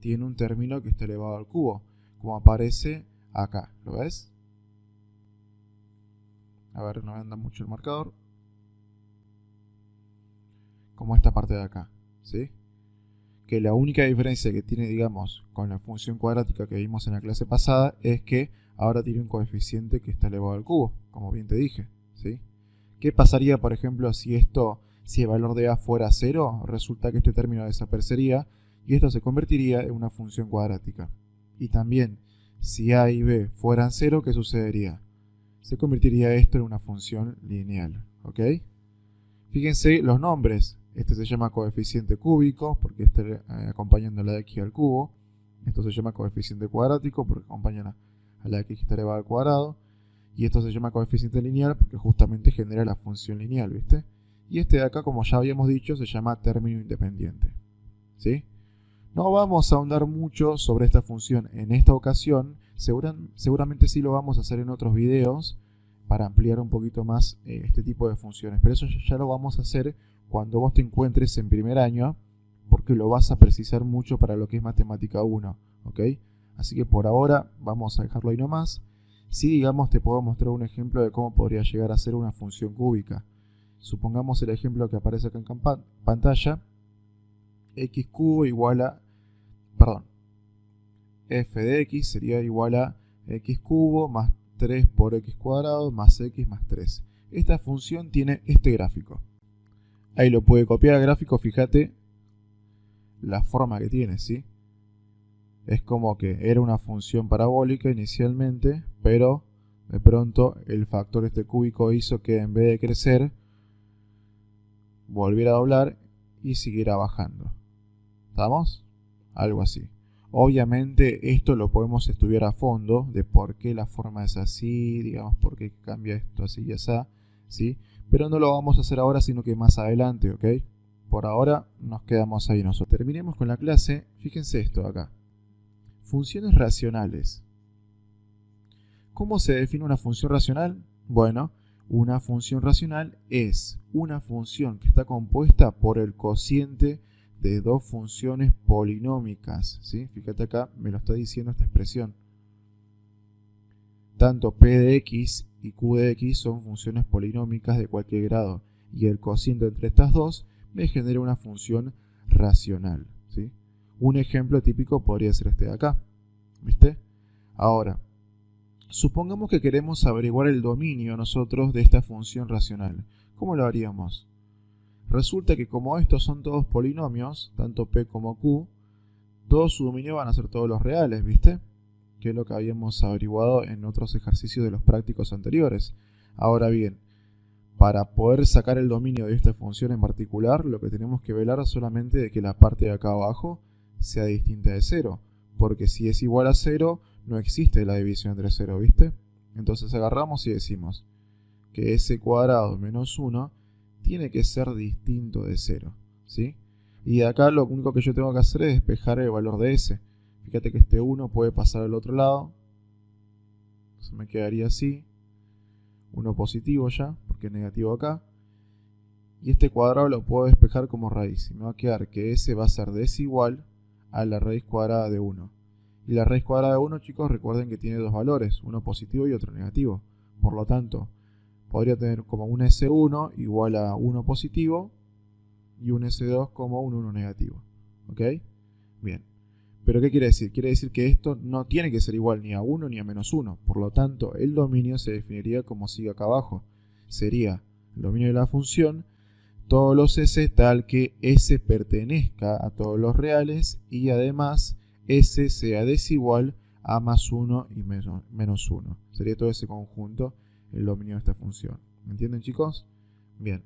tiene un término que está elevado al cubo, como aparece acá. ¿Lo ves? A ver, no me anda mucho el marcador. Como esta parte de acá, ¿sí? Que la única diferencia que tiene, digamos, con la función cuadrática que vimos en la clase pasada es que ahora tiene un coeficiente que está elevado al cubo, como bien te dije, ¿sí? ¿Qué pasaría, por ejemplo, si el valor de a fuera 0? Resulta que este término desaparecería y esto se convertiría en una función cuadrática. Y también, si a y b fueran 0, ¿qué sucedería? Se convertiría esto en una función lineal, ¿ok? Fíjense los nombres. Este se llama coeficiente cúbico porque está acompañando a la x al cubo. Esto se llama coeficiente cuadrático porque acompaña a la x elevada al cuadrado. Y esto se llama coeficiente lineal porque justamente genera la función lineal, ¿viste? Y este de acá, como ya habíamos dicho, se llama término independiente, ¿sí? No vamos a ahondar mucho sobre esta función en esta ocasión. Seguramente sí lo vamos a hacer en otros videos para ampliar un poquito más este tipo de funciones. Pero eso ya lo vamos a hacer cuando vos te encuentres en primer año, porque lo vas a precisar mucho para lo que es matemática 1, ¿ok? Así que por ahora vamos a dejarlo ahí nomás. Si digamos te puedo mostrar un ejemplo de cómo podría llegar a ser una función cúbica. Supongamos el ejemplo que aparece acá en pantalla. X cubo igual a, f de x sería igual a x cubo más 3 por x cuadrado más x más 3. Esta función tiene este gráfico. Ahí lo puede copiar al gráfico, fíjate la forma que tiene, ¿sí? Es como que era una función parabólica inicialmente, pero de pronto el factor este cúbico hizo que en vez de crecer, volviera a doblar y siguiera bajando. ¿Estamos? Algo así. Obviamente esto lo podemos estudiar a fondo de por qué la forma es así, digamos, por qué cambia esto así y así, ¿sí? Pero no lo vamos a hacer ahora, sino que más adelante, ¿ok? Por ahora nos quedamos ahí nosotros. Terminemos con la clase. Fíjense esto acá. Funciones racionales. ¿Cómo se define una función racional? Bueno, una función racional es una función que está compuesta por el cociente de dos funciones polinómicas, ¿sí? Fíjate acá, me lo está diciendo esta expresión. Tanto p de x y q de x son funciones polinómicas de cualquier grado, y el cociente entre estas dos me genera una función racional, ¿sí? Un ejemplo típico podría ser este de acá, ¿viste? Ahora, supongamos que queremos averiguar el dominio nosotros de esta función racional. ¿Cómo lo haríamos? Resulta que como estos son todos polinomios, tanto p como q, todo su dominio van a ser todos los reales, ¿viste? Que es lo que habíamos averiguado en otros ejercicios de los prácticos anteriores. Ahora bien, para poder sacar el dominio de esta función en particular, lo que tenemos que velar es solamente de que la parte de acá abajo sea distinta de 0. Porque si es igual a 0, no existe la división entre 0, ¿viste? Entonces agarramos y decimos que s cuadrado menos 1 tiene que ser distinto de 0, ¿sí? Y de acá lo único que yo tengo que hacer es despejar el valor de s. Fíjate que este 1 puede pasar al otro lado. Entonces me quedaría así. 1 positivo ya, porque es negativo acá. Y este cuadrado lo puedo despejar como raíz. Y me va a quedar que s va a ser desigual a la raíz cuadrada de 1. Y la raíz cuadrada de 1, chicos, recuerden que tiene dos valores, uno positivo y otro negativo. Por lo tanto, podría tener como un S1 igual a 1 positivo y un S2 como un 1 negativo. ¿Ok? Bien. ¿Pero qué quiere decir? Quiere decir que esto no tiene que ser igual ni a 1 ni a menos 1. Por lo tanto, el dominio se definiría como sigue acá abajo. Sería el dominio de la función, todos los S tal que S pertenezca a todos los reales y además S sea desigual a más 1 y menos 1. Sería todo ese conjunto el dominio de esta función. ¿Me entienden, chicos? Bien.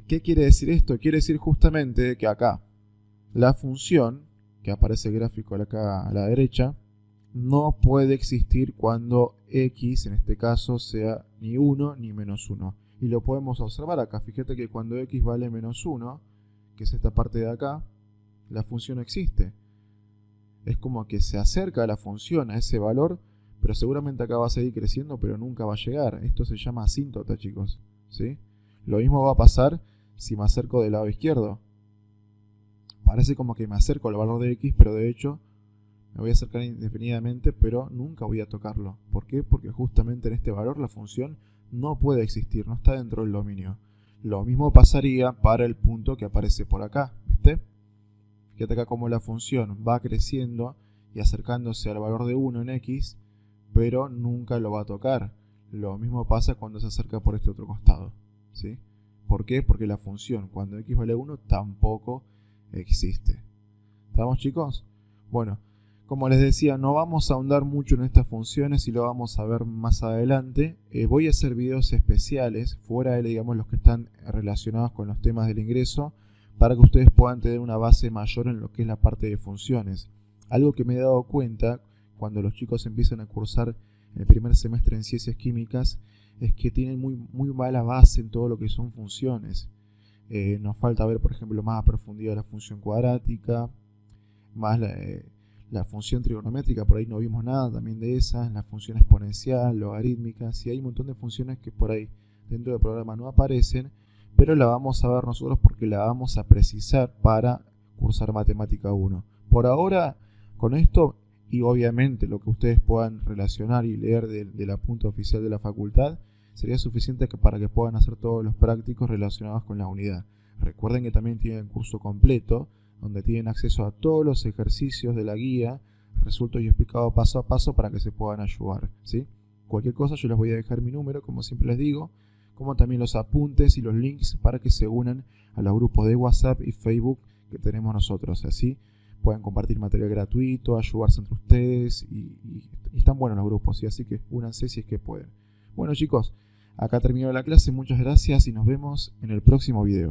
¿Qué quiere decir esto? Quiere decir justamente que acá la función, que aparece el gráfico acá a la derecha, no puede existir cuando x, en este caso, sea ni 1 ni menos 1. Y lo podemos observar acá. Fíjate que cuando x vale menos 1, que es esta parte de acá, la función no existe. Es como que se acerca a la función, a ese valor, pero seguramente acá va a seguir creciendo, pero nunca va a llegar. Esto se llama asíntota, chicos, ¿sí? Lo mismo va a pasar si me acerco del lado izquierdo. Parece como que me acerco al valor de x, pero de hecho me voy a acercar indefinidamente, pero nunca voy a tocarlo. ¿Por qué? Porque justamente en este valor la función no puede existir, no está dentro del dominio. Lo mismo pasaría para el punto que aparece por acá, ¿viste? Fíjate acá cómo la función va creciendo y acercándose al valor de 1 en x, pero nunca lo va a tocar. Lo mismo pasa cuando se acerca por este otro costado, ¿sí? ¿Por qué? Porque la función cuando x vale 1 tampoco existe. ¿Estamos, chicos? Bueno, como les decía, no vamos a ahondar mucho en estas funciones y lo vamos a ver más adelante. Voy a hacer videos especiales, fuera de, digamos, los que están relacionados con los temas del ingreso, para que ustedes puedan tener una base mayor en lo que es la parte de funciones. Algo que me he dado cuenta cuando los chicos empiezan a cursar el primer semestre en ciencias químicas es que tienen muy mala base en todo lo que son funciones. Nos falta ver, por ejemplo, más a profundidad la función cuadrática, más la función trigonométrica, por ahí no vimos nada también de esas, la función exponencial, logarítmica, sí hay un montón de funciones que por ahí dentro del programa no aparecen, pero la vamos a ver nosotros porque la vamos a precisar para cursar Matemática 1. Por ahora, con esto, y obviamente lo que ustedes puedan relacionar y leer de la punta oficial de la facultad, sería suficiente para que puedan hacer todos los prácticos relacionados con la unidad. Recuerden que también tienen curso completo, donde tienen acceso a todos los ejercicios de la guía, resuelto y explicado paso a paso para que se puedan ayudar, ¿sí? Cualquier cosa yo les voy a dejar mi número, como siempre les digo, como también los apuntes y los links para que se unan a los grupos de WhatsApp y Facebook que tenemos nosotros. Así pueden compartir material gratuito, ayudarse entre ustedes y están buenos los grupos, ¿sí? Así que únanse si es que pueden. Bueno, chicos, acá terminó la clase, muchas gracias y nos vemos en el próximo video.